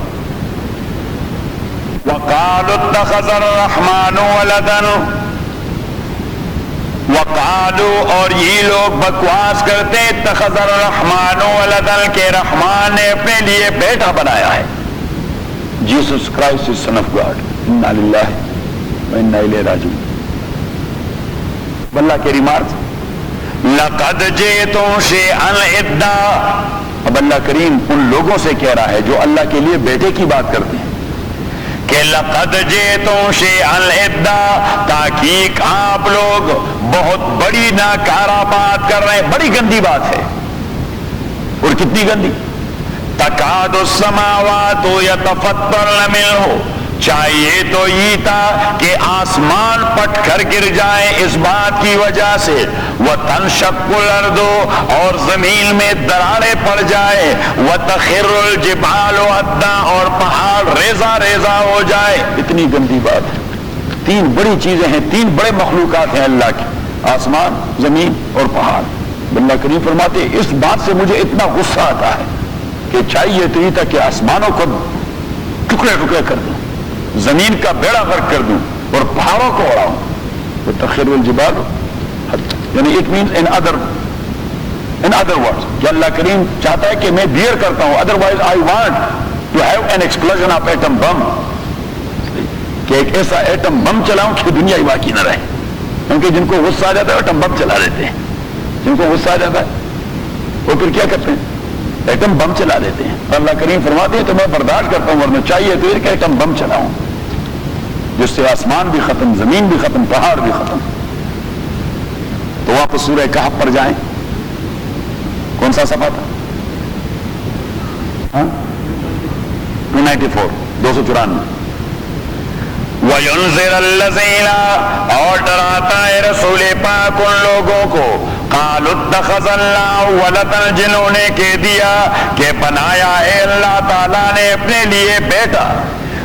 وقالوا اتخذ الرحمن ولدا. وقالوا اور یہ لوگ بکواس کرتے اتخذ الرحمن ولدا کہ رحمان نے اپنے لیے بیٹا بنایا ہے. Jesus Christ is Son of God. Inna lillahi wa inna ilayhi raji'un. اللہ کے ریمارک لقد جئتم شيئا إدا. اب اللہ کریم ان لوگوں سے کہہ رہا ہے جو اللہ کے لیے بیٹے کی بات کرتے ہیں کہ لقد جئتم شيئا إدا, تحقیق آپ لوگ بہت بڑی ناکارہ بات کر رہے ہیں, بڑی گندی بات ہے. اور کتنی گندی؟ تکاد السماوات یتفطرن منہ. چاہیے تو یہ تھا کہ آسمان پٹ کر گر جائے اس بات کی وجہ سے. وتنشق الارض, اور زمین میں دراڑیں پڑ جائے. وتخر الجبال هدا, اور پہاڑ ریزہ ریزہ ہو جائے. اتنی گندی بات ہے. تین بڑی چیزیں ہیں, تین بڑے مخلوقات ہیں اللہ کی, آسمان, زمین اور پہاڑ. اللہ کریم فرماتے اس بات سے مجھے اتنا غصہ آتا ہے کہ چاہیے تو یہ تھا کہ آسمانوں کو ٹکڑے ٹکڑے کر دوں, زمین کا بیڑا غرق کر دوں اور پہاڑوں کو اڑاؤں. تو تخر الجبال, یعنی it means in other words کہ اللہ کریم چاہتا ہے کہ میں بیئر کرتا ہوں, otherwise I want to have an explosion of atom bomb, کہ ایک ایسا ایٹم بم چلاؤں کہ دنیا ہی باقی نہ رہے. کیونکہ جن کو غصہ آ جاتا ہے ایٹم بم چلا دیتے ہیں, جن کو غصہ آ جاتا ہے وہ پھر کیا کرتے ہیں, ایٹم بم چلا دیتے ہیں. اللہ کریم فرماتے ہیں تو میں برداشت کرتا ہوں, ورنہ چاہیے تو کہ ایٹم بم چلاؤں جس سے آسمان بھی ختم, زمین بھی ختم, پہاڑ بھی ختم. تو واپس سورہ کہف پر جائیں. کون سا صفحہ تھا؟ 294 294. وَيُنذِرَ الَّذِينَ, اور ڈراتا ہے رسول پاک ان لوگوں کو, قَالُوا اتَّخَذَ اللَّهُ وَلَدًا, جنہوں نے کہہ دیا کہ بنایا ہے اللہ تعالیٰ نے اپنے لیے بیٹا.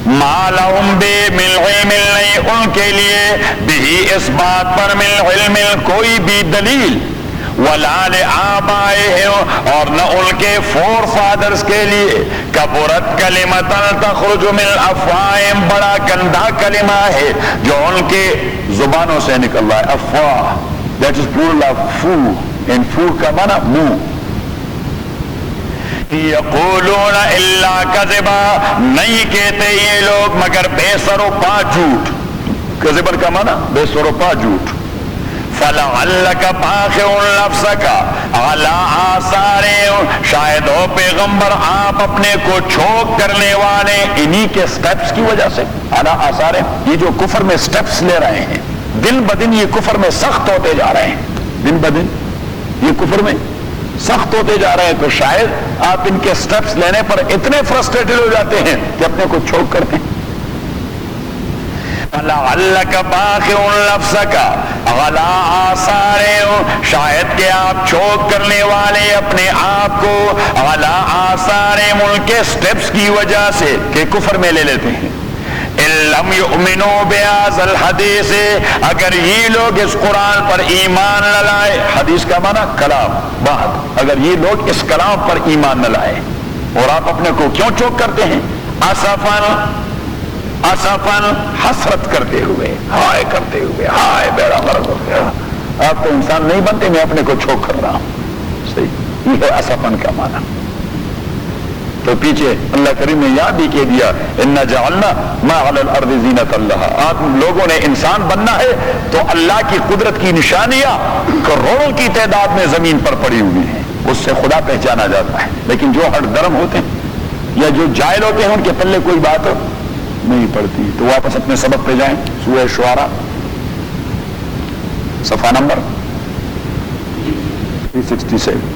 مَا لَهُمْ بِهِ مِنْ عِلْمٍ, نہیں ان کے لیے بِهِ اس بات پر مِنْ عِلْمٍ کوئی بھی دلیل. وَلَا لِآبَائِهِمْ, اور نہ ان کے فور فادرز کے لیے. کبرت کلمۃ تخرج من افواہہم, بڑا گندا کلمہ ہے جو ان کے زبانوں سے نکل رہا ہے. افواہ, that is plural of فو, and فو کا معنی منہ. یقولون الا کذبا, نہیں کہتے یہ لوگ مگر بے سر و پا جھوٹ. کذبن کا معنی بے سر و پا جھوٹ. فَلَعَلَّكَ بَاخِعٌ نَفْسَكَ عَلَىٰ آثَارِهِمْ, شاید ہو پیغمبر آپ اپنے کو چھوک کرنے والے انہی کے سٹیپس کی وجہ سے. عَلَىٰ آثَارِهِمْ, یہ جو کفر میں سٹیپس لے رہے ہیں, دن بدن یہ کفر میں سخت ہوتے جا رہے ہیں, دن بدن یہ کفر میں سخت ہوتے جا رہے ہیں, تو شاید آپ ان کے سٹیپس لینے پر اتنے فرسٹریٹڈ ہو جاتے ہیں کہ اپنے کو چھوک کرتے ہیں. لَعَلَّكَ بَاخِعٌ نَفْسَكَ عَلَىٰ آثَارِهِمْ, شاید کہ آپ چھوک کرنے والے اپنے آپ کو عَلَىٰ آثَارِهِمْ, ان کے سٹیپس کی وجہ سے کہ کفر میں لے لیتے ہیں. إِن لَّمْ يُؤْمِنُوا بِهَٰذَا الْحَدِيثِ, اگر یہ لوگ اس قرآن پر ایمان نہ لائے, حدیث کا معنی کلام, بات, اگر یہ لوگ اس کلام پر ایمان نہ لائے, اور آپ اپنے کو کیوں چوک کرتے ہیں؟ اسفن, حسرت کرتے ہوئے, ہائے کرتے ہوئے, ہائے بیڑا غرق ہو گیا, آپ تو انسان نہیں بنتے, میں اپنے کو چھوک کر رہا ہوں. صحیح, یہ ہے اسفن کا معنی. تو پیچھے اللہ کریم نے یاد ہی کہہ دیا انا جعلنا ما علی الارض زینۃ لہا، آپ لوگوں نے انسان بننا ہے تو اللہ کی قدرت کی نشانیاں کروڑوں کی تعداد میں زمین پر پڑی ہوئی ہیں، اس سے خدا پہچانا جاتا ہے۔ لیکن جو ہٹ درم ہوتے ہیں یا جو جاہل ہوتے ہیں ان کے پلے کوئی بات نہیں پڑتی۔ تو واپس اپنے سبق پہ جائیں، سورہ شعراء صفحہ نمبر 367۔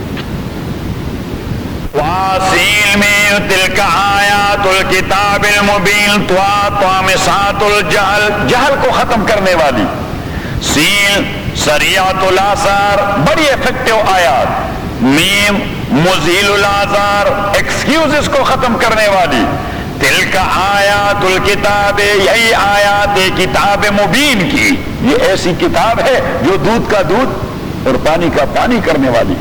واصیل میں تلک آیات الکتاب المبین طامسات الجہل، جہل کو ختم کرنے والی، سین سریعت الاثار، بڑی افیکٹو آیات، میم مزیل الآثار، ایکسکیوزز کو ختم کرنے والی، تلک آیات الکتاب، یہی آیات کتاب مبین کی، یہ ایسی کتاب ہے جو دودھ کا دودھ اور پانی کا پانی کرنے والی،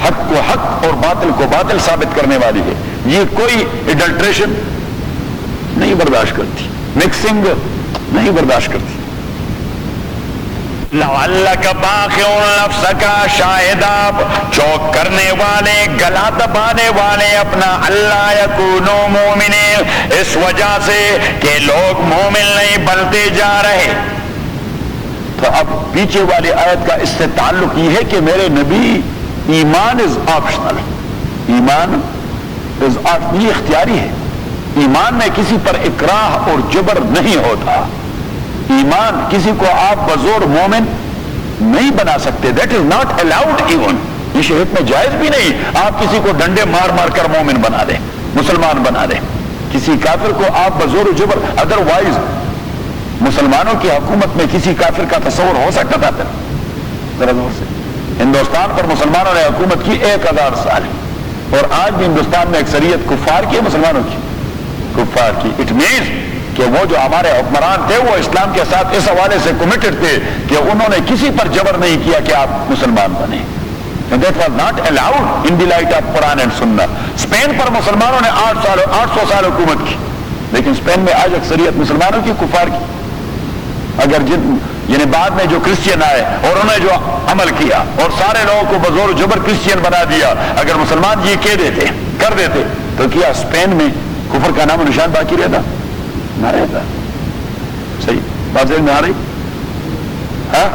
حق کو حق اور باطل کو باطل ثابت کرنے والی ہے، یہ کوئی ایڈلٹریشن نہیں برداشت کرتی، مکسنگ نہیں برداشت کرتی۔ لعلک باخع نفسک، شاید آپ چوک کرنے والے، گلا دبانے والے اپنا، اللہ یکونو مومنین، اس وجہ سے کہ لوگ مومن نہیں بنتے جا رہے۔ تو اب پیچھے والی آیت کا اس سے تعلق یہ ہے کہ میرے نبی ایمان از آپشنل، ایمان از آپشنل، یہ اختیاری ہے، ایمان میں کسی پر اکراہ اور جبر نہیں ہوتا، ایمان کسی کو آپ بزور مومن نہیں بنا سکتے، that is not allowed even, یہ شریعت میں جائز بھی نہیں، آپ کسی کو ڈنڈے مار مار کر مومن بنا دیں، مسلمان بنا دیں، کسی کافر کو آپ بزور و جبر، ادروائز مسلمانوں کی حکومت میں کسی کافر کا تصور ہو سکتا تھا؟ ذرا زور سے، ہندوستان پر مسلمانوں نے حکومت کی 1000 سال، اور آج بھی ہندوستان میں اکثریت کفار کی ہے، مسلمانوں کی کفار کی۔ اٹ مینس کہ وہ جو ہمارے حکمران تھے وہ اسلام کے ساتھ اس حوالے سے کمیٹڈ تھے کہ انہوں نے کسی پر جبر نہیں کیا کہ آپ مسلمان بنے، and that was not allowed in the light of Quran and Sunnah۔ Spain پر مسلمانوں نے 800 سال حکومت کی، لیکن اسپین میں آج اکثریت مسلمانوں کی کفار کی۔ اگر یعنی بعد میں جو کرسچین آئے اور انہوں نے جو عمل کیا اور سارے لوگوں کو بزور جبر کرسچین بنا دیا، اگر مسلمان یہ کہہ دیتے کر دیتے تو کیا اسپین میں کفر کا نام و نشان باقی رہتا؟ نہ رہتا۔ صحیح بات میں آ رہی؟ ہاں،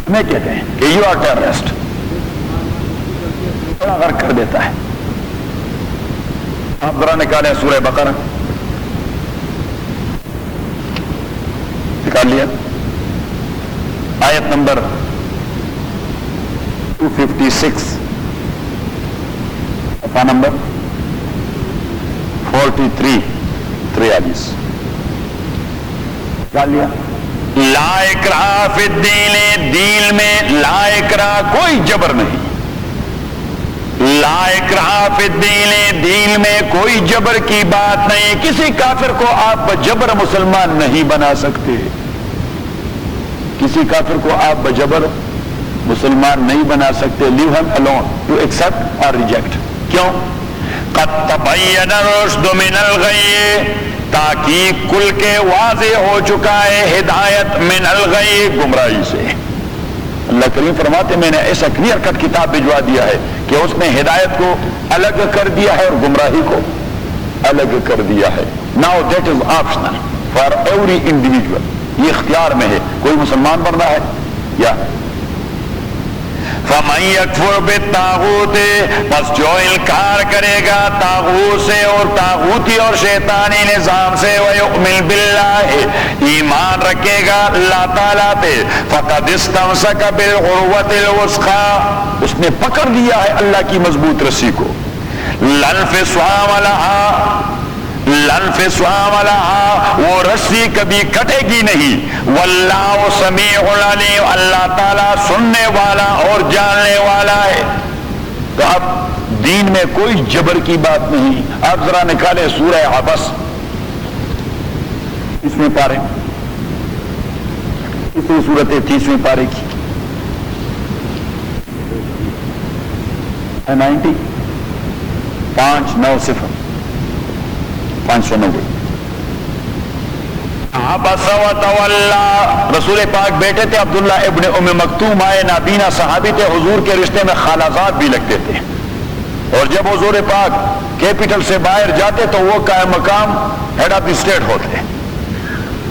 ہمیں کہتے ہیں کہ یو آر ٹیررسٹ، بڑا غرق کر دیتا ہے۔ آپ ذرا نکالیں سورہ بقرہ، نکال لیا آیت نمبر 256، صفحہ نمبر 43، 43 نکال لیا۔ لا اکراہ فی الدین، دین میں لا اکراہ، کوئی جبر نہیں، لا اکراہ فی الدین، دین میں کوئی جبر کی بات نہیں، کسی کافر کو آپ بجبر مسلمان نہیں بنا سکتے، کسی کافر کو آپ بجبر مسلمان نہیں بنا سکتے۔ لیو ہم alone to accept or reject۔ کیوں؟ قد تبین الرشد من الغی، تاکہ کل کے واضح ہو چکا ہے ہدایت من الغی، گمراہی سے۔ اللہ کریم فرماتے میں نے ایسا کلیئر کٹ کتاب بھجوا دیا ہے کہ اس نے ہدایت کو الگ کر دیا ہے اور گمراہی کو الگ کر دیا ہے۔ Now that is optional for every individual، یہ اختیار میں ہے، کوئی مسلمان بننا ہے یا فَمَن يَكْفُرْ بِالطَّاغُوتِ، پس جو انکار کرے گا طاغوت سے اور طاغوتی اور شیطانی نظام سے، وَيُؤْمِنْ بِاللَّهِ، ایمان رکھے گا اللہ تعالیٰ پہ، فَقَدِ اسْتَمْسَكَ بِالْعُرْوَةِ الْوُثْقَىٰ، اس نے پکڑ لیا ہے اللہ کی مضبوط رسی کو، لَا انفِصَامَ لَهَا، لَا انفِصَامَ لَهَا، وہ رسی کبھی کٹے گی نہیں، وَاللَّهُ سَمِيعٌ عَلِيمٌ، اللہ تعالیٰ سننے والا اور جاننے والا ہے۔ تو اب دین میں کوئی جبر کی بات نہیں۔ آپ ذرا نکالیں سورہ عبس، اس میں پارے، اسی صورت 30ویں پارے کی 90 590 590۔ عبس وتولى، رسول پاک بیٹے تھے عبداللہ ابن ام مکتوم، آئے نابینا صحابی تھے، حضور کے رشتے میں خالازاد بھی لگتے تھے، اور جب حضور پاک کیپٹل سے باہر جاتے تو وہ قائم مقام ہیڈ آف دی اسٹیٹ ہوتے.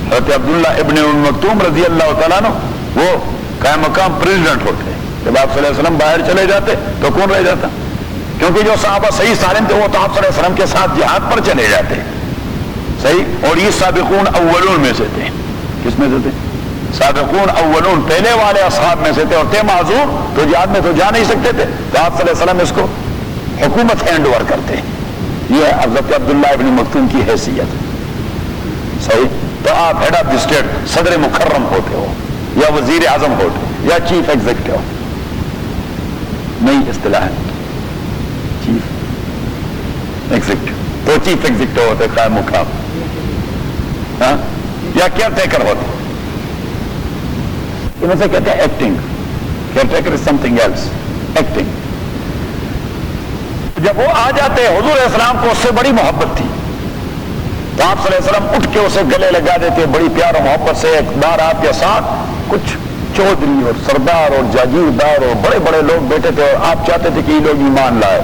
حضرت عبداللہ ابن مکتوم رضی اللہ تعالیٰ عنہ وہ قائم مقام پریزیڈنٹ ہوتے. جب آپ صلی اللہ علیہ وسلم باہر چلے جاتے تو کون رہ جاتا؟ کیونکہ جو صحابہ صحیح سالم تھے وہ تو آپ صلی اللہ علیہ وسلم کے ساتھ جہاد پر چلے جاتے صحیح. اور یہ سابقون اولون میں سے تھے. کس میں سے تھے؟ سابقون اولون، پہلے والے اصحاب میں سے تھے. اور تھے معذور تو جہاد میں تو جا نہیں سکتے تھے تو آپ صلی اللہ علیہ وسلم اس کو حکومت ہینڈ اوور کرتے. یہ ہے حضرت عبداللہ ابن مکتوم کی حیثیت صحیح. تو آپ ہیڈ آف دی اسٹیٹ صدر مکرم ہوتے ہو یا وزیر اعظم ہوتے یا چیف ایگزیکٹو، نئی اصطلاح ہے چیف ایگزیکٹو. تو چیف ایگزیکٹو ہوتے قائم مقام، ہاں، یا کیئر ٹیکر ہوتے. ان سے کہتے ہیں ایکٹنگ. کیئر ٹیکر از سم تھنگ ایلس. ایکٹنگ. جب وہ آ جاتے حضور علیہ السلام کو اس سے بڑی محبت تھی تو آپ صلی اللہ علیہ وسلم اٹھ کے اسے گلے لگا دیتے بڑی پیار و محبت سے. ایک بار آپ کے ساتھ کچھ چودھری اور سردار اور جاگیردار اور بڑے بڑے لوگ بیٹھے تھے اور آپ چاہتے تھے کہ یہ لوگ ایمان لائے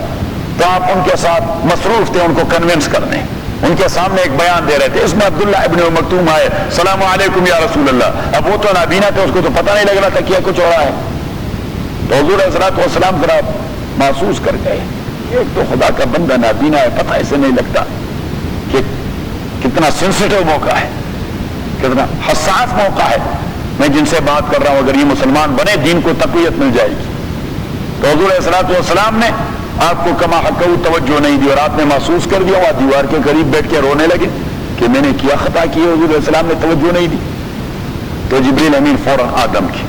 تو آپ ان کے ساتھ مصروف تھے ان کو کنونس کرنے. ان کے سامنے ایک بیان دے رہے تھے. اس میں عبداللہ ابن مکتوم آئے، السلام علیکم یا رسول اللہ. اب وہ تو نابینا تھے، اس کو تو پتہ نہیں لگ رہا تھا کیا کچھ ہو رہا ہے. تو حضور علیہ السلام ذرا محسوس کر گئے ایک تو خدا کا بندہ نابینا ہے، پتہ اسے نہیں لگتا کہ کتنا سینسیٹیو موقع ہے، کتنا حساس موقع ہے. میں جن سے بات کر رہا ہوں اگر یہ مسلمان بنے دین کو تقویت مل جائے گی. تو حضور علیہ السلام نے آپ کو کما حق توجہ نہیں دی اور آپ نے محسوس کر دیا. وہ دیوار کے قریب بیٹھ کے رونے لگے کہ میں نے کیا خطا کی ہے. حضور علیہ السلام نے توجہ نہیں دی تو جبریل امین فوراً آدم کی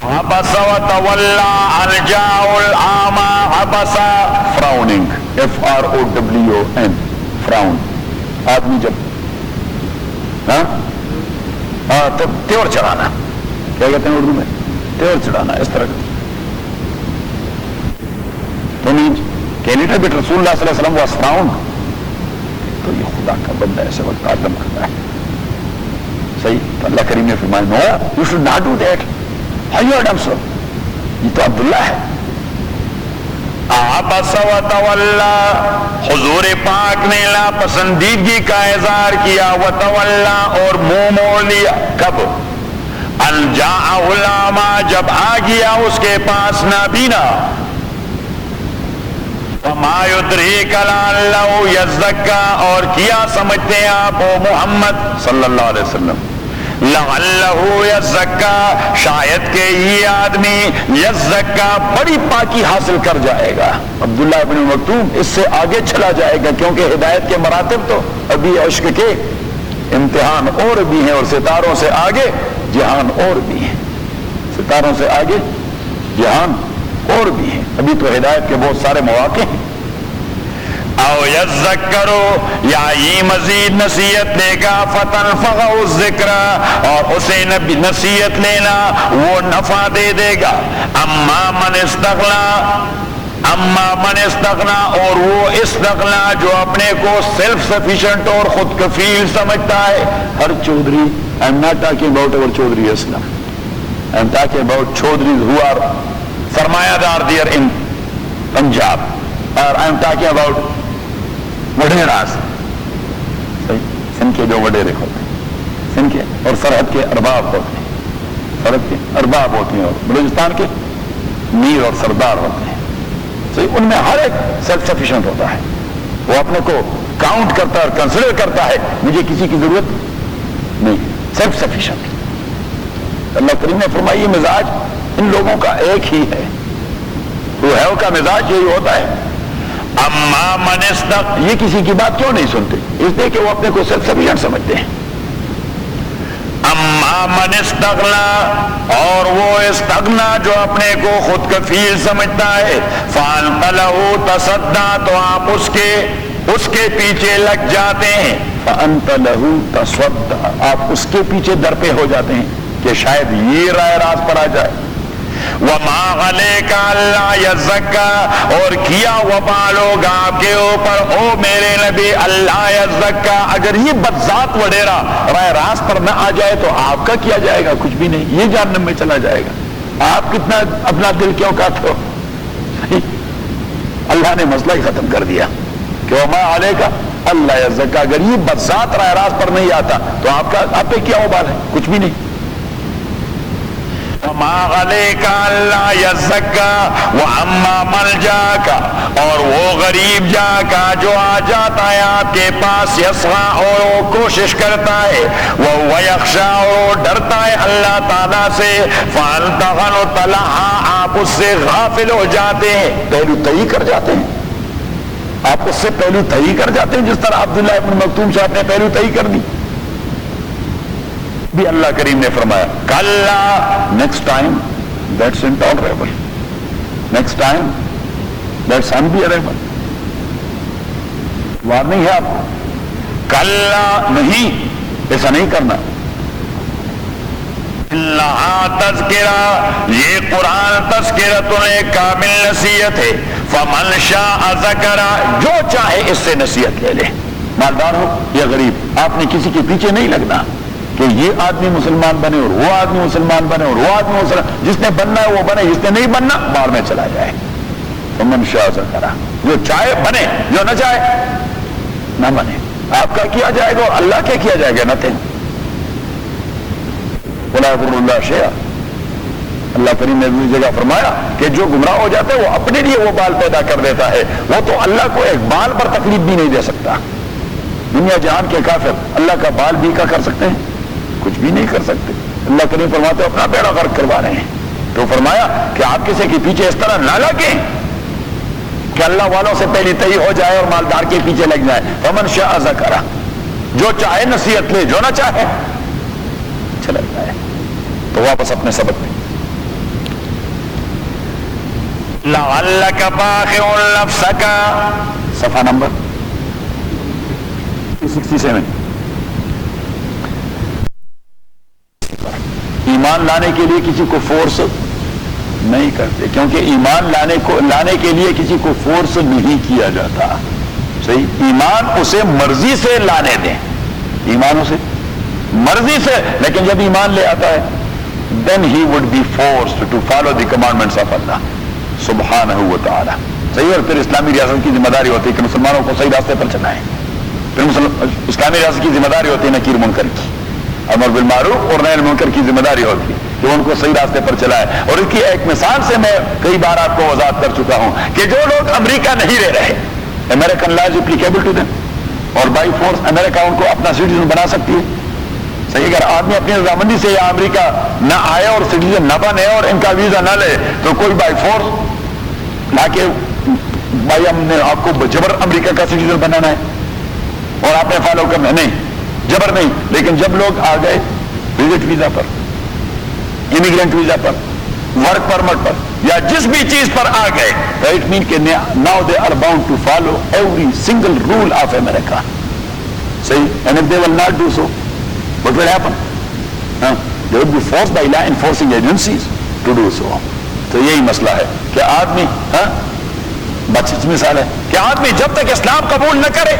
عبس وتولى ان جاءه الاعمى عبس فراؤننگ FROWN فراؤن. آدمی جب تو تیور چڑھانا کیا کہتے ہیں اردو میں؟ تیور چڑھانا اس طرح کا. تو کینیڈا بیٹ رسول اللہ صلی اللہ علیہ وسلم واز فراؤنڈ. تو یہ خدا کا بندہ ایسے وقت آدم کرتا ہے صحیح. تو اللہ کریم نے فرمایا no you should not do that. How you are done so? یہ تو عبداللہ ہے. عبس وتولى، حضور پاک نے لا پسندیدگی کا اظہار کیا، وتولى اور منہ موڑ لیا. کب؟ ان جاءه الاعمى، جب آ گیا اس کے پاس نابینا. وما يدريك لعله يزكى، اور کیا سمجھتے ہیں آپ وہ محمد صلی اللہ علیہ وسلم لعلہ یزکا، شاید کہ یہ آدمی یزکا بڑی پاکی حاصل کر جائے گا. عبداللہ ابن مکتوم اس سے آگے چلا جائے گا کیونکہ ہدایت کے مراتب تو ابھی عشق کے امتحان اور بھی ہیں اور ستاروں سے آگے جہان اور بھی ہیں. ستاروں سے آگے جہان اور بھی ہیں. ابھی تو ہدایت کے بہت سارے مواقع ہیں. او یذکرو، یا یہ مزید نصیحت لے گا، فتنفعہ الذکر، اور اسے نصیحت لینا وہ نفع دے دے گا. اما من استغنا، اور وہ استغنا جو اپنے کو سیلف سفیشنٹ اور خود کفیل سمجھتا ہے. ہر Chaudhry, I am not talking about our Chaudhry Islam, I am talking about Chaudhrys who are سرمایہ دار there in Punjab, or I am talking about waderas, Sindh کے جو وڈیرے ہوتے ہیں، سندھ کے اور سرحد کے ارباب ہوتے ہیں، سرحد کے ارباب ہوتے ہیں، اور بلوچستان کے میر اور سردار ہوتے ہیں. ان میں ہر ایک سیلف سفیشینٹ ہوتا ہے. وہ اپنے کو کاؤنٹ کرتا ہے اور کنسیڈر کرتا ہے مجھے کسی کی ضرورت نہیں، سیلف سفیشینٹ. اللہ کریم نے فرمایا یہ مزاج ان لوگوں کا ایک ہی ہے. روحیوں کا مزاج یہی ہوتا ہے. اما من استغنا، یہ کسی کی بات کیوں نہیں سنتے؟ اس لیے کہ وہ اپنے کو سیلف سفیشینٹ سمجھتے ہیں. اما من استغنا، اور وہ استغنا جو اپنے کو خود کفیل سمجھتا ہے، فانقلہ تصدع، تو آپ اس کے پیچھے لگ جاتے ہیں. فانت لہ تصدع، آپ اس کے پیچھے درپے ہو جاتے ہیں کہ شاید یہ رائے راست پر آ جائے. وما علیک اللہ یزکا، اور کیا وبال ہوگا آپ کے اوپر او میرے نبی اللہ یزکا، اگر یہ بدذات وڈیرا رائے راست پر نہ آ جائے تو آپ کا کیا جائے گا؟ کچھ بھی نہیں، یہ جہنم میں چلا جائے گا. آپ کتنا اپنا دل کیوں کاٹو؟ اللہ نے مسئلہ ہی ختم کر دیا کہ وما علیکا اللہ یزکا. اگر یہ بذات راہ راست پر نہیں آتا تو آپ پہ کیا وبال ہے؟ کچھ بھی نہیں. وما علیکا اللہ یزکا واما من جاکا، اور وہ غریب جا کا جو آ جاتا ہے آپ کے پاس، یسعا اور وہ کوشش کرتا ہے، وہ یخشا اور وہ ڈرتا ہے اللہ تعالیٰ سے، فانت غنت لہا آپ اس سے غافل ہو جاتے ہیں، پہلو تہی کر جاتے ہیں. آپ اس سے پہلو تہی کر جاتے ہیں جس طرح عبداللہ ابن مکتوم صاحب نے پہلو تہی کر دی. بھی اللہ کریم نے فرمایا کلا next time that's intolerable, next time that's unbearable. Warning ہے آپ کو، کلا نہیں، ایسا نہیں کرنا. اللہ تذکرہ، یہ قرآن تذکرۃ کامل نصیحت ہے. فمن شاء ذکر، جو چاہے اس سے نصیحت لے لے، مالدار ہو یا غریب. آپ نے کسی کے پیچھے نہیں لگنا کہ یہ آدمی مسلمان بنے اور وہ آدمی مسلمان بنے اور وہ آدمی مسلمان. جس نے بننا ہے وہ بنے، جس نے نہیں بننا باہر میں چلا جائے. فمن شاء ذکر، جو چاہے بنے، جو نہ چاہے نہ بنے. آپ کا کیا جائے گا اور اللہ کیا کیا جائے گا؟ نتھنگ. ولا یضر اللہ شیئا. اللہ کریم نے دوسری جگہ فرمایا کہ جو گمراہ ہو جاتا ہے وہ اپنے لیے وہ بال پیدا کر دیتا ہے، وہ تو اللہ کو ایک بال پر تکلیف بھی نہیں دے سکتا. دنیا جہان کے کافر اللہ کا بال بھی کا کر سکتے ہیں؟ کچھ بھی نہیں کر سکتے. اللہ کریم فرماتے اپنا بیڑا غرق کروا رہے ہیں. تو فرمایا کہ آپ کسی کے پیچھے اس طرح نہ لگیں کہ اللہ والوں سے پہلی تہی ہو جائے اور مالدار کے پیچھے لگ جائے. فمن شاء ذکر، جو چاہے نصیحت لے، جو نہ چاہے چلا جائے. تو واپس اپنے سبق میں لعلک باخع نفسک، صفحہ نمبر 67. ایمان لانے کے لیے کسی کو فورس نہیں کرتے، کیونکہ ایمان لانے کے لیے کسی کو فورس نہیں کیا جاتا. صحیح، ایمان اسے مرضی سے لانے دیں، ایمان اسے مرضی سے. لیکن جب ایمان لے آتا ہے then he would be forced to follow the commandments of Allah سبحانہ و تعالی. صحیح. اور پھر اسلامی ریاست کی ذمہ داری ہوتی ہے کہ مسلمانوں کو صحیح راستے پر چلائیں. پھر اسلامی ریاست کی ذمہ داری ہوتی ہے نکیر منکر کی، امر بالمعروف اور نہی عن المنکر کی ذمہ داری ہوتی ہے کہ ان کو صحیح راستے پر چلائے. اور اس کی ایک مثال سے میں کئی بار آپ کو وضاحت کر چکا ہوں کہ جو لوگ امریکہ نہیں رہ رہے، American laws applicable to them, اور بائی فورس امریکہ ان کو اپنا سٹیزن بنا سکتی ہے. صحیح. اگر آدمی اپنی رضامندی سے یا امریکہ نہ آئے اور سٹیزن نہ بنے اور ان کا ویزا نہ لے تو کوئی بائی فورس لا کے بھائی ہم نے آپ کو جبر امریکہ کا سٹیزن بنانا ہے اور آپ نے فالو کرنا، نہیں، جبر نہیں. لیکن جب لوگ آ گئے وزٹ ویزا پر، امیگرینٹ ویزا پر، ورک پرمٹ پر یا جس بھی چیز پر آ گئے، تو اٹ مین کہ now they are bound to follow every single rule of America. صحیح. And if they will not do so what will happen? They would be forced by law enforcing agencies to do so. تو یہی مسئلہ ہے کہ آدمی بچ مثال ہے کہ آدمی جب تک اسلام قبول نہ کرے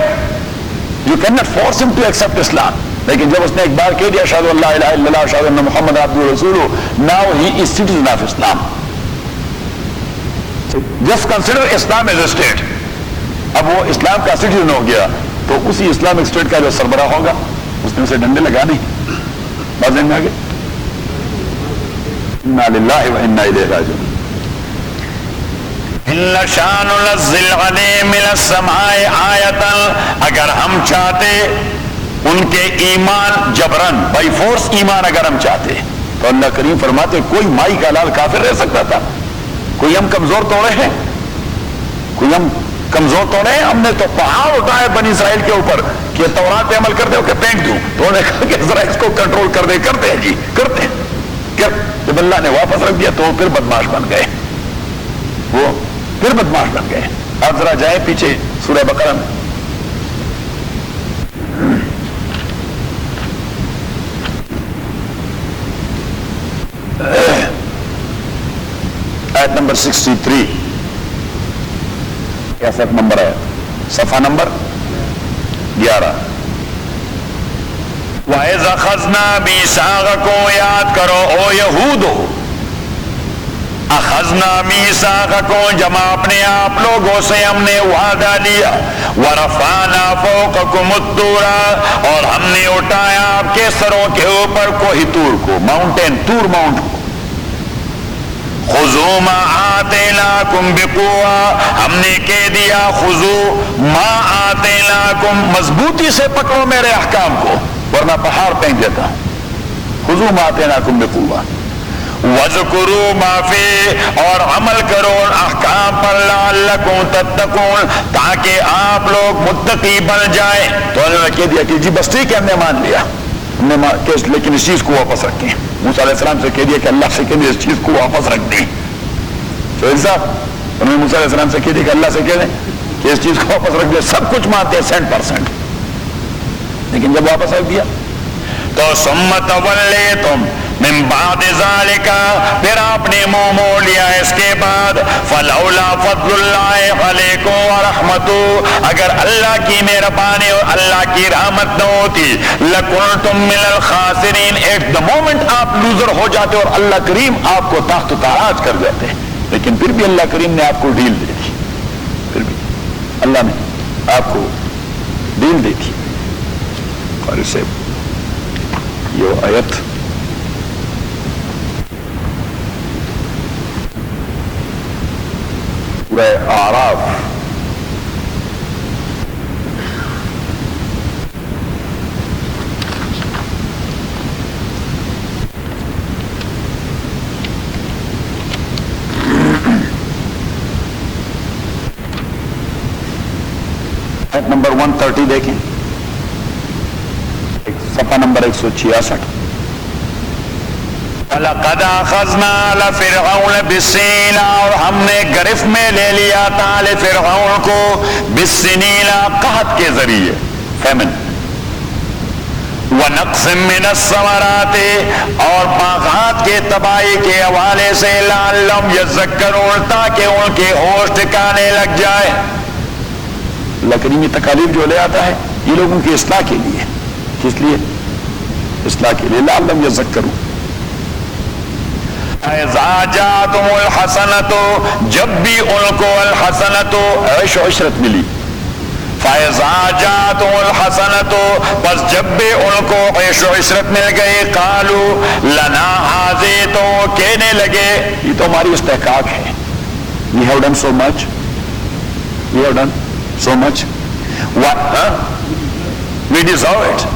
you cannot force him to accept Islam. لیکن جب اس نے ایک بار کہہ دیا اشہد ان لا الہ الا اللہ اشہد ان محمد عبدہ ورسولہ، now he is citizen of Islam. Just consider Islam as a state. اب وہ اسلام کا سٹیزن ہو گیا تو اسی اسلامک اسٹیٹ کا جو سربراہ ہوگا اس نے اسے ڈنڈے لگانے. بازیں میں آگے انا للہ و انا الیہ راجعون. ان شان ننزل علیہم من السماء آیۃ، اگر ہم چاہتے ان کے ایمان جبرن بائی فورس ایمان اگر ہم چاہتے تو اللہ کریم فرماتے کوئی مائی کا لال کافر رہ سکتا تھا؟ کوئی ہم کمزور توڑے ہیں؟ کوئی ہم کمزور توڑے ہیں؟ ہم نے تو پہاڑ اٹھائے بنی اسرائیل کے اوپر کہ تورات پہ عمل کرتے ہو کہ پھینک دوں، تو انہوں نے کہا کہ ذرا اس کو کنٹرول کر دے. کرتے ہیں جی، کرتے ہیں. جب اللہ نے واپس رکھ دیا تو وہ پھر بدماش بن گئے، وہ پھر بدماش بن گئے. آپ ذرا جائیں پیچھے سورہ بقرہ میں، آیت نمبر 63، کیسا نمبر ہے؟ صفحہ نمبر 11. وَإِذْ أَخَذْنَا مِيثَاقَكُمْ، یاد کرو او یہودو، اخذنا میثاقکم، جب اپنے آپ لوگوں سے ہم نے وعدہ لیا، ورفعنا فوقکم الطور، اور ہم نے اٹھایا آپ کے سروں کے اوپر کوہ طور کو، ماؤنٹین طور ماؤنٹ کو، خذوا ما آتیناکم بقوہ، ہم نے کہہ دیا خذوا ما آتیناکم، مضبوطی سے پکڑو میرے احکام کو ورنہ پہاڑ پھینک دیتا ہوں، خذوا ما آتیناکم بقوہ وَاذْكُرُوا مَا فِيهِ، اور عمل کرو احکام پر، لعلکم تتقون، تاکہ آپ لوگ متقی بن جائیں۔ تو انہوں نے کہہ دیا کہ جی بس ٹھیک ہے، ہم نے مان لیا، لیکن اس چیز کو واپس رکھیں۔ موسیٰ علیہ السلام سے کہہ دیا کہ اللہ سے کہہ دیا اس چیز کو واپس رکھ دیں۔ تو صاحب انہوں نے موسیٰ علیہ السلام سے کہہ دیا کہ اللہ سے کہہ دیں کہ اس چیز کو واپس رکھ دیں، سب کچھ مانتے ہیں 100%، لیکن جب واپس رکھ دیا تو ثم تولیتم من بعد ذالک، پھر آپ نے منہ موڑ لیا اس کے بعد، فلولا فضل اللہ علیکم ورحمتہ، اگر اللہ کی مہربانی اور اللہ کی رحمت نہ ہوتی، لکنتم من الخاسرین، ایٹ دا مومنٹ آپ لوزر ہو جاتے اور اللہ کریم آپ کو تخت و تاراج کر دیتے، لیکن پھر بھی اللہ کریم نے آپ کو ڈیل دے دی، پھر بھی اللہ نے آپ کو ڈیل دی تھی۔ اور اسے یہ آیت سورہ اعراف آیت نمبر 130 دیکھیں، صفحہ نمبر 166۔ وَلَقَدْ أَخَذْنَا آلَ فِرْعَوْنَ بِالسِّنِينَ، اور ہم نے گرفت میں لے لیا تھا آل فرعون کو، بالسنین، قحط کے ذریعے، فیمن، وَنَقْصٍ مِّنَ الثَّمَرَاتِ، اور باغات کے تباہی کے حوالے سے، لَعَلَّهُمْ يَذَّكَّرُونَ، تاکہ ان کے ہوش ٹھکانے لگ جائے۔ اللہ کریمی تکالیف جو لے آتا ہے یہ لوگوں کی اصلاح کے لیے، کس لیے؟ اصلاح کے لیے، لعلہم یذکرون۔ اذا جاءتم الحسنۃ، جب بھی ان کو الحسنۃ، عیش و عشرت ملی، فاذا جاءتم الحسنۃ، بس جب بھی ان کو عیش و عشرت مل گئی، قالوا لنا هذه، تو کہنے لگے یہ تو ہماری استحقاق ہے، we have done so much، we have done so much، we deserve it۔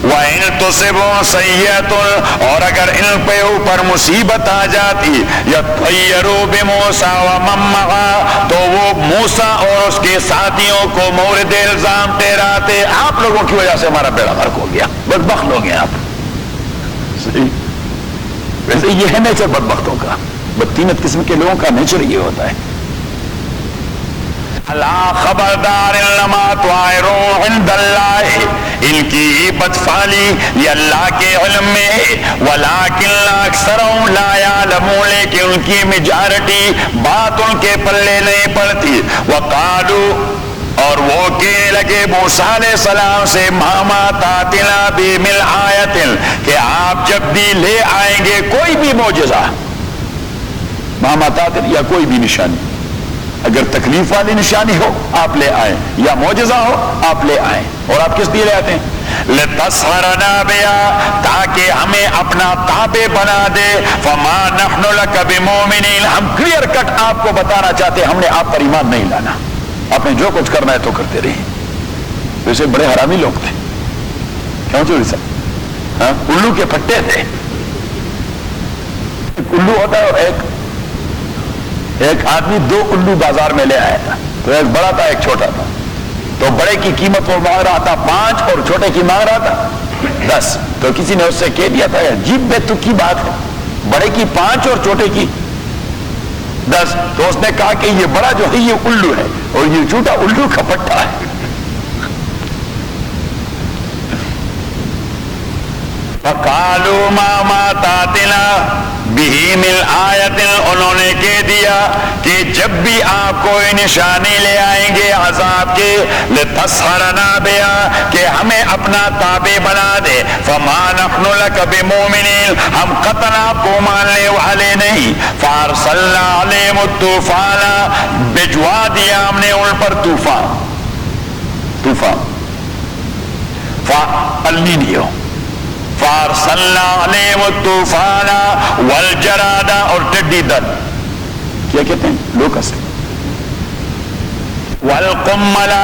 وَإِن تُصِبْهُمْ سَيِّئَةٌ، اور اگر ان پہ اوپر مصیبت آ جاتی، يَطَّيَّرُوا بِمُوسَىٰ وَمَن مَّعَهُ، تو وہ موسیٰ اور اس کے ساتھیوں کو مورد الزام ٹھہراتے، آپ لوگوں کی وجہ سے ہمارا بیڑا غرق ہو گیا، بدبخت لوگ ہیں آپ۔ صحیح، ویسے یہ ہے نیچر بدبختوں کا، بدقیمت قسم کے لوگوں کا نیچر یہ ہوتا ہے۔ اللہ خبردار، انما طائرون عند اللہ، ان کی بدفعلی یہ اللہ کے علم میں ہے، ولکن اکثرهم لا یعلمون، لیکن ان کی میجارٹی بات ان کے پلے نہیں پڑتی۔ وقالوا، اور وہ کہنے لگے موسیٰ علیہ السلام سے، ماما تاتنا بمل آیت، کہ آپ جب بھی لے آئیں گے کوئی بھی معجزہ، ماما تاتنا، یا کوئی بھی نشانی، اگر تکلیف والی نشانی ہو آپ لے آئیں، یا معجزہ ہو آپ لے آئیں، اور آپ کس لیے لے آتے ہیں؟ لِتَسْحَرَنَا بِهَا، تاکہ ہمیں اپنا تابع بنا دے، فَمَا نَحْنُ لَكَ بِمُؤْمِنِينَ، ہم کلیئر کٹ آپ کو بتانا چاہتے ہیں، ہم نے آپ پر ایمان نہیں لانا، آپ نے جو کچھ کرنا ہے تو کرتے رہے۔ ویسے بڑے حرامی لوگ تھے، کیوں چوری سب؟ ہاں، الو کے پھٹے تھے، ایک الو ہوتا ہے، ایک آدمی 2 الو بازار میں لے آیا تھا، تو ایک بڑا تھا ایک چھوٹا تھا، تو بڑے کی قیمت وہ مانگ رہا تھا 5 اور چھوٹے کی مانگ رہا تھا 10، تو کسی نے اس سے کہہ دیا تھا عجیب بے تک کی بات ہے، بڑے کی 5 اور چھوٹے کی 10، تو اس نے کہا کہ یہ بڑا جو ہے یہ الو ہے اور یہ چھوٹا الو کا پٹھا ہے۔ فَقَالُوا مَا تَاتِنَا بِهِ مِنْ آیَةٍ انہوں نے کہہ دیا کہ جب بھی آپ کوئی نشانی لے آئیں گے عذاب کے لِتَسْحَرَنَا بِهَا کہ ہمیں اپنا تابع بنا دے فَمَا نَحْنُ لَكَ بِمُؤْمِنِينَ ہم قطعاً آپ کو ماننے والے نہیں فَأَرْسَلْنَا عَلَيْهِمُ الطُّوفَانَ بھجوا دیا ہم نے ان پر طوفان النینیو فارسلنا علیہم الطوفان والجراد اور ٹڈی دل کیا کہتے ہیں لوکس والقملا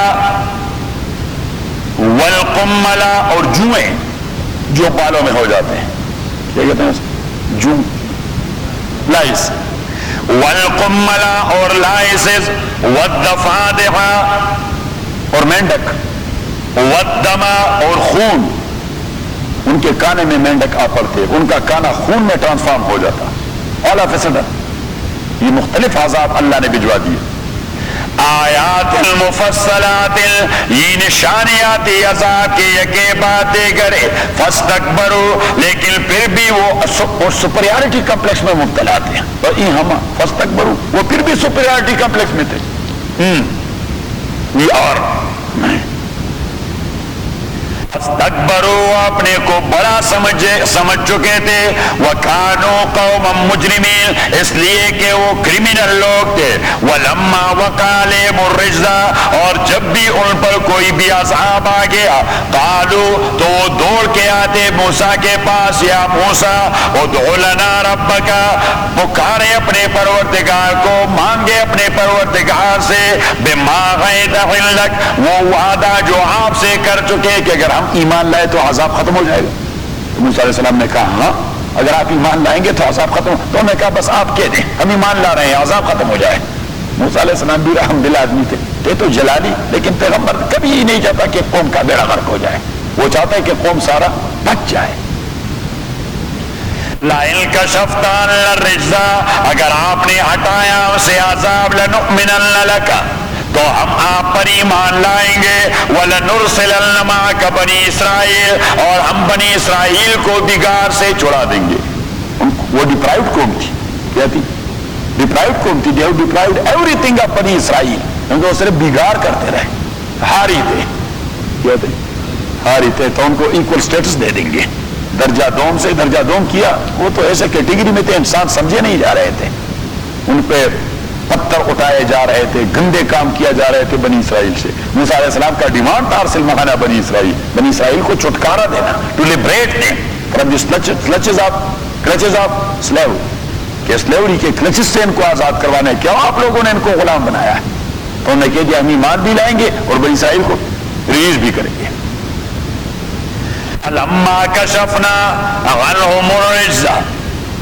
اور جوئیں جو بالوں میں ہو جاتے ہیں کیا کہتے ہیں جو لائس والقملا اور لائسز والضفادع اور مینڈک والدما اور خون ان کے کانے میں مینڈک آ پڑتے ان کا کانا خون میں ٹرانسفارم ہو جاتا آل آف اے سڈن یہ مختلف عذاب اللہ نے بھجوا دیے آیات المفصلات یہ نشانیات عذاب کے یکے باتیں کرے فاستکبروا لیکن پھر بھی وہ سپریارٹی کمپلیکس میں مبتلا تھے اور یہ ہم فاستکبروا وہ پھر بھی سپریارٹی کمپلیکس میں تھے وی آر فاستکبروا اپنے کو بڑا سمجھ چکے تھے وَكَانُوا قَوْمًا مُجْرِمِينَ اس لیے کہ وہ کرمنل لوگ تھے وَلَمَّا وَقَعَ عَلَيْهِمُ الرِّجْزُ اور جب بھی ان پر کوئی بھی عذاب آ گیا قالوا تو وہ دوڑ کے آتے موسیٰ کے پاس یا موسیٰ ادع لنا ربک پکارے اپنے پروردگار کو مانگے اپنے پروردگار سے بما عہد لک وہ وعدہ جو آپ سے کر چکے کہ اگر ہم ایمان لائے تو عذاب ختم ہو جائے گا موسیٰ علیہ السلام نے کہا ہاں اگر آپ ایمان لائیں گے تو عذاب ختم تو انہوں نے کہا بس آپ کہہ دیں ہم ایمان لا رہے ہیں عذاب ختم ہو جائے موسیٰ علیہ السلام بھی رحم دل آدمی تھے تو جلالی لیکن پیغمبر کبھی ہی نہیں چاہتا کہ قوم کا بیڑا غرق ہو جائے وہ چاہتا ہے کہ قوم سارا بچ جائے لَإِن كَشَفْتَ عَنَّا الرِّجْزَ اگر آپ نے ہٹایا اسے عذاب لَنُؤْمِنَنَّ لَكَ تو ہم آپ پر ایمان لائیں گے وَلَنُرْسِلَنَّ مَعَكَ بَنِي اسرائیل اور ہم بنی اسرائیل کو بگار سے چھڑا دیں گے وہ ڈپرائیوڈ قوم تھی کیا تھی ڈپرائیوڈ قوم تھی they deprived everything of بنی اسرائیل کیونکہ وہ صرف بگار کرتے رہے ہاری تھے کیا تھے ہاری تھے تو ان کو ایکول سٹیٹس دے دیں گے درجہ دوم سے درجہ دوم کیا وہ تو ایسے کیٹیگری میں تھے انسان سمجھے نہیں جا رہے تھے ان پہ پتھر اٹھائے جا رہے تھے گندے کام کیا جا رہے تھے بنی اسرائیل سے موسیٰ علیہ السلام کا ڈیمانڈ تھا ارسل معنا بنی اسرائیل کو چھٹکارا دینا to liberate them from this clutches of slave کہ سلیوری کے کلچز سے ان کو آزاد کروانا ہے کیا آپ لوگوں نے ان کو غلام بنایا ہے تو انہوں نے کہا کہ ہم ایمان بھی لائیں گے اور بنی اسرائیل کو ریلیز بھی کریں گے لما کشفنا عنہم الرجز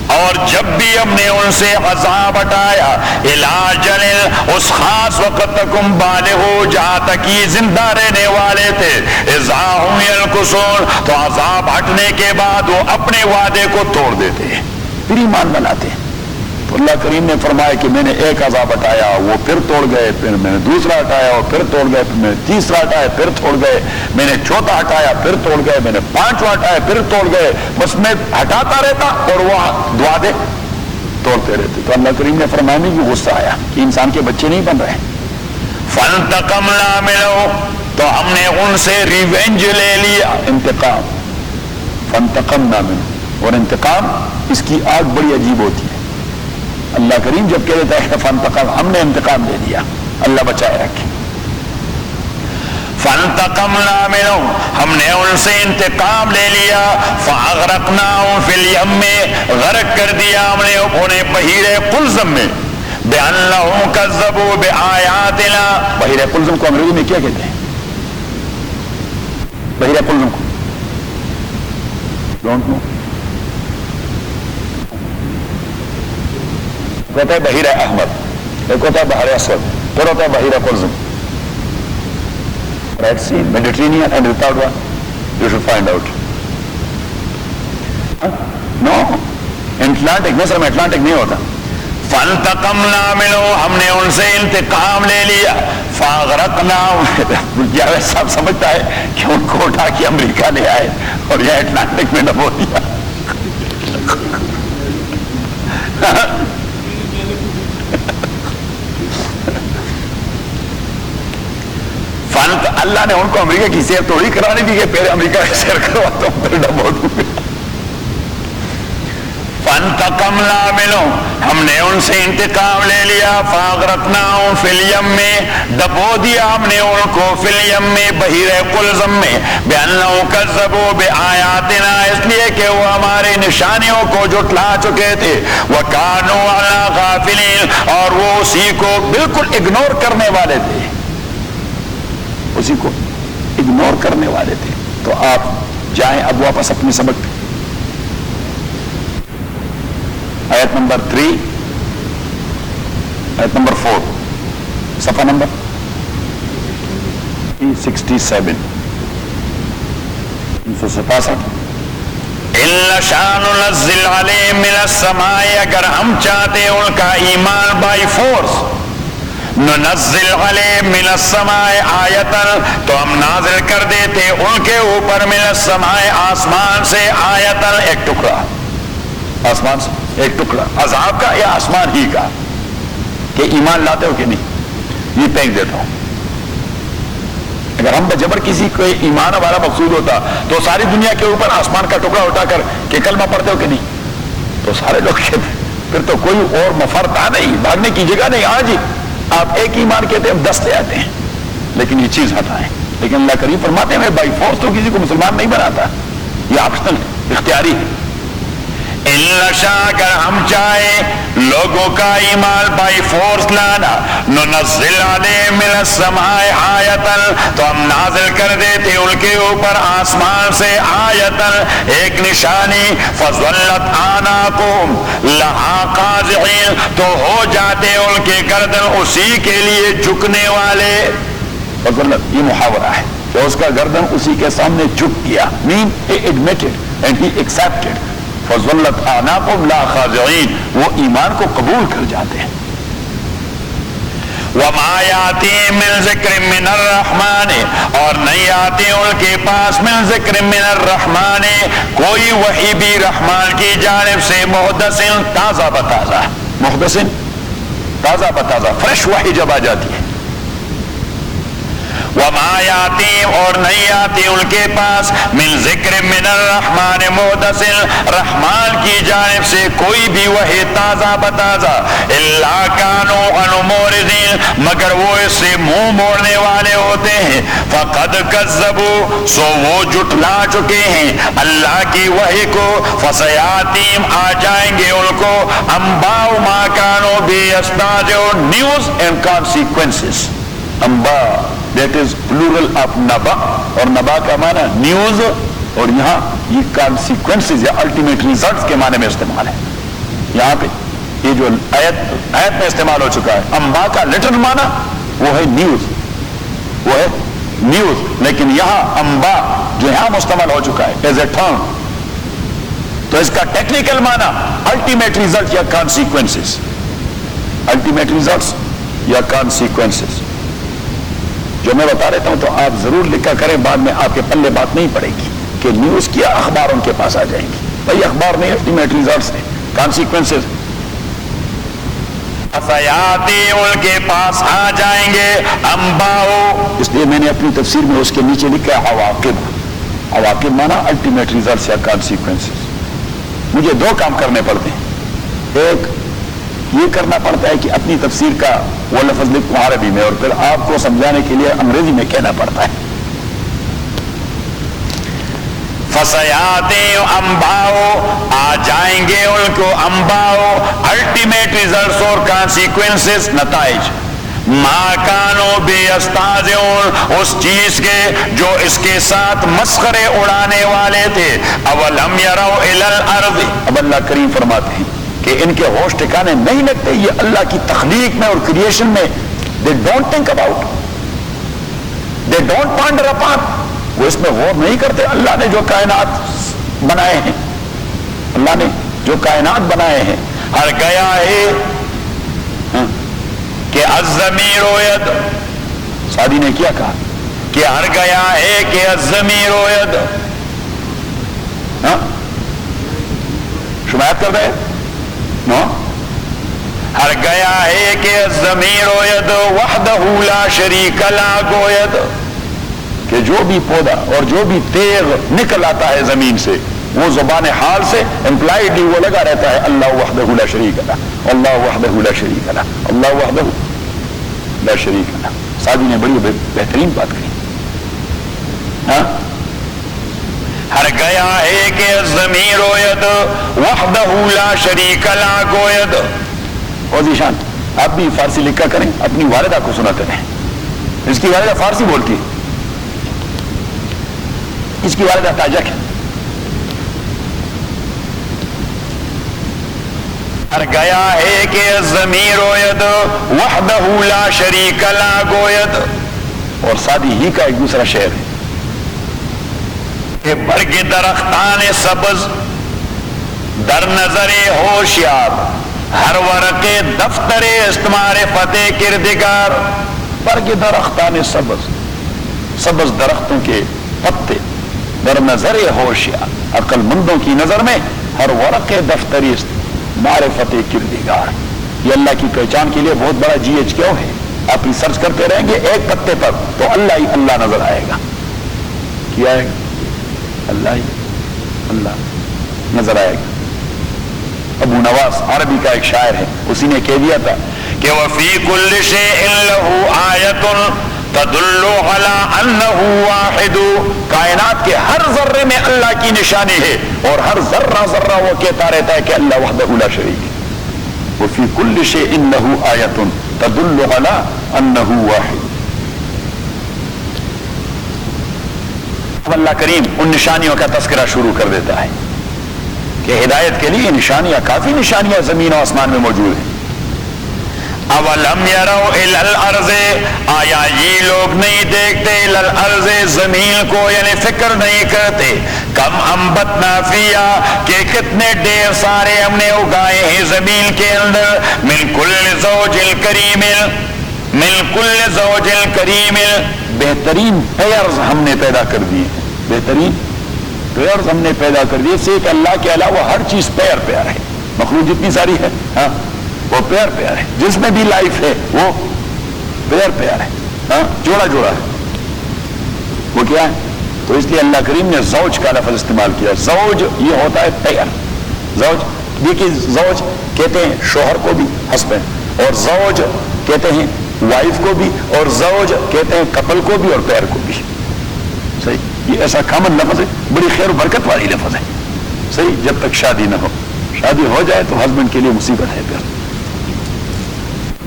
اور جب بھی ہم نے ان سے عذاب ہٹایا الاجل اس خاص وقت تک ہم بالغ ہو جہاں تک یہ زندہ رہنے والے تھے اذا ہم یلکسون تو عذاب ہٹنے کے بعد وہ اپنے وعدے کو توڑ دیتے پھر ایمان بناتے تو اللہ کریم نے فرمایا کہ میں نے ایک عذاب ہٹایا وہ پھر توڑ گئے پھر میں نے دوسرا ہٹایا وہ پھر توڑ گئے پھر میں نے تیسرا ہٹایا پھر توڑ گئے میں نے چوتھا ہٹایا پھر توڑ گئے میں نے پانچواں ہٹایا پھر توڑ گئے بس میں ہٹاتا رہتا اور وہ وعدے توڑتے رہتے تو اللہ کریم نے فرمایا کہ غصہ آیا کہ انسان کے بچے نہیں بن رہے فانتقمنا منہم تو ہم نے ان سے ریونج لے لیا انتقام فانتقمنا منہم اور انتقام اس کی آگ بڑی عجیب ہوتی ہے اللہ کریم جب کہہ دیتا ہے فانتقم ہم نے انتقام لے لیا اللہ بچائے رکھے فانتقمنا منہم ہم نے ان سے انتقام لے لیا فاغرقناہم فی الیم غرق کر دیا ہم نے انہیں بحیرہ قلزم میں بأنہم کذبوا بآیاتنا بحیرہ قلزم کو انگریزی میں کیا کہتے ہیں بحیرہ قلزم کو ڈونٹ نو ہوتا ہے بحیرہ احمر ایک ہوتا ہے بحر اسود پھر ہوتا ہے بحیرہ قلزم Red Sea, Mediterranean and the third one you should find out no Atlantic مصر میں Atlantic نہیں ہوتا فانتقمنا منہم ہم نے ان سے انتقام لے لیا فاغرقناہم جاوید صاحب سمجھتا ہے کہ ان کو اٹھا کے امریکہ لے آئے اور یہ اٹلانٹک میں ڈبو دیا اللہ نے ان کو امریکہ کی سیر تھوڑی کرانی تھی کہ پہلے امریکہ کی سیر کرواتا ہوں پھر ڈبو دوں گا. فانتقمنا منہم، ہم نے ان سے انتقام لے لیا. فاغرقناہم فی الیم، ڈبو دیا ہم نے ان کو فی الیم، بحیرہ قلزم میں. بأنہم کذبوا بآیاتنا، اس لیے کہ وہ ہمارے نشانیوں کو جھٹلا چکے تھے. وکانوا عنہا غافلین، اور وہ اسی کو بالکل اگنور کرنے والے تھے، اسی کو اگنور کرنے والے تھے. تو آپ جائیں اب واپس اپنے سبق پہ. آیت نمبر 3، آیت نمبر 4، صفحہ نمبر 367، 367. ان نشاء ننزل علیہم من السماء، اگر ہم چاہتے ان کا ایمان بائی فورس، ننزل علیہم من السماء آیتا، تو ہم نازل کر دیتے ان کے اوپر من السماء، آسمان سے، آیتا، ایک ٹکڑا، آسمان سے ایک ٹکڑا، عذاب کا یا آسمان ہی کا، کہ ایمان لاتے ہو کہ نہیں، یہ پھینک دیتا ہوں. اگر ہم بجبر کسی کو ایمان ہمارا مقصود ہوتا تو ساری دنیا کے اوپر آسمان کا ٹکڑا اٹھا کر کہ کلمہ پڑھتے ہو کہ نہیں، تو سارے لوگ کہتے پھر تو کوئی اور مفر تھا نہیں، بھاگنے کی جگہ نہیں. ہاں جی آپ ایک ایمان کہتے ہیں، ہم 10 لے آتے ہیں، لیکن یہ چیز ہٹائیں. لیکن اللہ کریم فرماتے ہیں میں بائی فورس تو کسی کو مسلمان نہیں بناتا، یہ آپشنل ہے، اختیاری ہے. ان نشاء، اگر ہم چاہیں لوگوں کا ایمان بائی فورس لانا، ننزل علیہم من السماء آیتا، تو ہم نازل کر دیتے ان کے اوپر آسمان سے، آیتا، ایک نشانی. فظلت اعناقہم لہا خاضعین، تو ہو جاتے ان کے گردن اسی کے لیے جھکنے والے. فظلت، یہ محاورہ ہے کہ اس کا گردن اسی کے سامنے جھک گیا، مین he admitted and he accepted. فظلت اعناقہم لا خاضعین، وہ ایمان کو قبول کر جاتے ہیں. وما یاتیہم من ذکر من الرحمن، اور نہیں آتے ان کے پاس من ذکر من الرحمن، کوئی وحی بھی رحمان کی جانب سے، محدث، تازہ بتازہ، محدث تازہ بتازہ، فریش وحی جب آ جاتی ہے. وما یاتیہم، اور نہیں آتی ان کے پاس، من ذکر من الرحمن محدث، رحمان کی جانب سے کوئی بھی وحی تازہ بتازہ، الا کانوا عنہ معرضین، مگر وہ اس سے منہ موڑنے والے ہوتے ہیں. فقد کذبوا، سو وہ جھٹلا چکے ہیں اللہ کی وحی کو. فسیاتیہم، آ جائیں گے ان کو، انباء ما کانوا بہ یستہزئون، نیوز اینڈ کانسیکوینسز. انباء دیٹ از پلورل آف نبا، اور نبا کا معنی نیوز، اور یہاں یہ کانسیکوینسز یا الٹیمیٹ ریزلٹس کے معنی میں استعمال ہے. یہاں پہ یہ جو آیت میں استعمال ہو چکا ہے، انباء کا لٹرل معنی وہ ہے نیوز، وہ ہے نیوز، لیکن یہاں انباء جو یہاں مستعمل ہو چکا ہے ایز اے ٹرم، تو اس کا ٹیکنیکل معنی الٹیمیٹ ریزلٹ یا کانسیکوینسز، الٹیمیٹ ریزلٹس یا کانسیکوینسز. جو میں بتا رہتا ہوں تو آپ ضرور لکھا کریں، بعد میں آپ کے پلے بات نہیں پڑے گی کہ نیوز کیا، اخبار ان کے پاس آ جائیں گی. بھائی اخبار نہیں، الٹیمیٹ ریزلٹس ہیں، کانسیکوینسز. فسیاتی، ان کے پاس آ جائیں گے، انباء، اس لیے میں نے اپنی تفسیر میں اس کے نیچے لکھا ہے عواقب. عواقب مانا الٹیمیٹ ریزلٹس یا کانسیکوینسز. مجھے 2 کام کرنے پڑتے ہیں. ایک یہ کرنا پڑتا ہے کہ اپنی تفسیر کا وہ لفظ لکھوں عربی میں، اور پھر آپ کو سمجھانے کے لیے انگریزی میں کہنا پڑتا ہے. فسیاتی انباء، آ جائیں گے ان کو، انباء، الٹیمیٹ ریزلٹس اور کانسیکوینسز، نتائج، ما کانوا بہ یستہزئون، اس چیز کے جو اس کے ساتھ مسخرے اڑانے والے تھے. اولم یروا الی الارض، اب اللہ کریم فرماتے ہیں کہ ان کے ہوش ٹھکانے نہیں لگتے یہ اللہ کی تخلیق میں اور کریشن میں. they don't think about, they don't ponder upon، وہ اس میں غور نہیں کرتے. اللہ نے جو کائنات بنائے ہیں، اللہ نے جو کائنات بنائے ہیں، ہر گیا ہے کہ الضمیر ید، سعدی نے کیا کہا کہ ہر گیا ہے کہ الضمیر ید، شمایت کر رہے نو ہر گیا ہے کہ ضمیر ید وحدہ لا شریک لا گوید کہ جو بھی پودا اور جو بھی تیغ نکل آتا ہے زمین سے وہ زبان حال سے امپلائڈلی وہ لگا رہتا ہے اللہ وحدہ لا شریک لا، اللہ وحدہ لا شریک لا، اللہ وحدہ لا شریک لا۔ سعدی نے بڑی بہترین بات کہی۔ ہاں، ہر گیا ہے کہ ضمیر ید وحدہ لا شریک لا گوید۔ اور ذیشان آپ بھی فارسی لکھا کریں، اپنی والدہ کو سناتے رہیں۔ اس کی والدہ فارسی بولتی ہے، اس کی والدہ تاجک ہے۔ ہر گیا ہے کہ ضمیر ید وحدہ لا شریک لا گوید۔ اور سعدی ہی کا ایک دوسرا شعر ہے کہ برگ درختان سبز در نظر ہوشیار، ہر ورق دفتر استمار فتح کردگار۔ برگ درختان سبز، سبز درختوں کے پتے در نظر ہوشیار، عقل مندوں کی نظر میں ہر ورق دفتری معرفت کردگار۔ یہ اللہ کی پہچان کے لیے بہت بڑا جی ایچ کیو ہے۔ آپ ریسرچ کرتے رہیں گے ایک پتے پر تو اللہ ہی اللہ نظر آئے گا۔ کیا ہے؟ اللہ ہی اللہ نظر آئے گا۔ ابو نواس عربی کا ایک شاعر ہے، اسی نے کہہ دیا تھا کہ وفی کل شیء لہ آیۃ تدل علی انہ واحد۔ کائنات کے ہر ذرے میں اللہ کی نشانی ہے اور ہر ذرہ ذرہ وہ کہتا رہتا ہے کہ اللہ وحدہ لا شریک ہے۔ وفی کل شیء لہ آیۃ تدل علی انہ واحد۔ اب اللہ کریم ان نشانیوں کا تذکرہ شروع کر دیتا ہے کہ ہدایت کے لیے نشانیاں، کافی نشانیاں زمین و آسمان میں موجود ہیں۔ اولم یروا الی الارض، آیا یہ لوگ نہیں دیکھتے الی الارض زمین کو، یعنی فکر نہیں کرتے کم انبتنا فیہا کہ کتنے ڈھیر سارے ہم نے اگائے ہیں زمین کے اندر، من کل زوج کریم، من کل زوج کریم، بہترین پیئرز ہم نے پیدا کر دیے، بہترین پیئرز ہم نے پیدا کر دیے، سے کہ اللہ کے علاوہ ہر چیز پیئر ہے، مخلوق جتنی ساری ہے ہاں وہ پیئر ہے، جس میں بھی لائف ہے وہ پیئر ہے، ہاں جوڑا جوڑا ہے۔ وہ کیا ہے؟ تو اس لیے اللہ کریم نے زوج کا لفظ استعمال کیا۔ زوج یہ ہوتا ہے پیئر۔ زوج دیکھیے، زوج کہتے ہیں شوہر کو بھی، ہسبینڈ، اور زوج کہتے ہیں وائف کو بھی، اور زوج کہتے ہیں کپل کو بھی اور پیئر کو بھی۔ صحیح، یہ ایسا کامن لفظ ہے، بڑی خیر و برکت والی لفظ ہے۔ صحیح، جب تک شادی نہ ہو، شادی ہو جائے تو ہسبینڈ کے لیے مصیبت ہے۔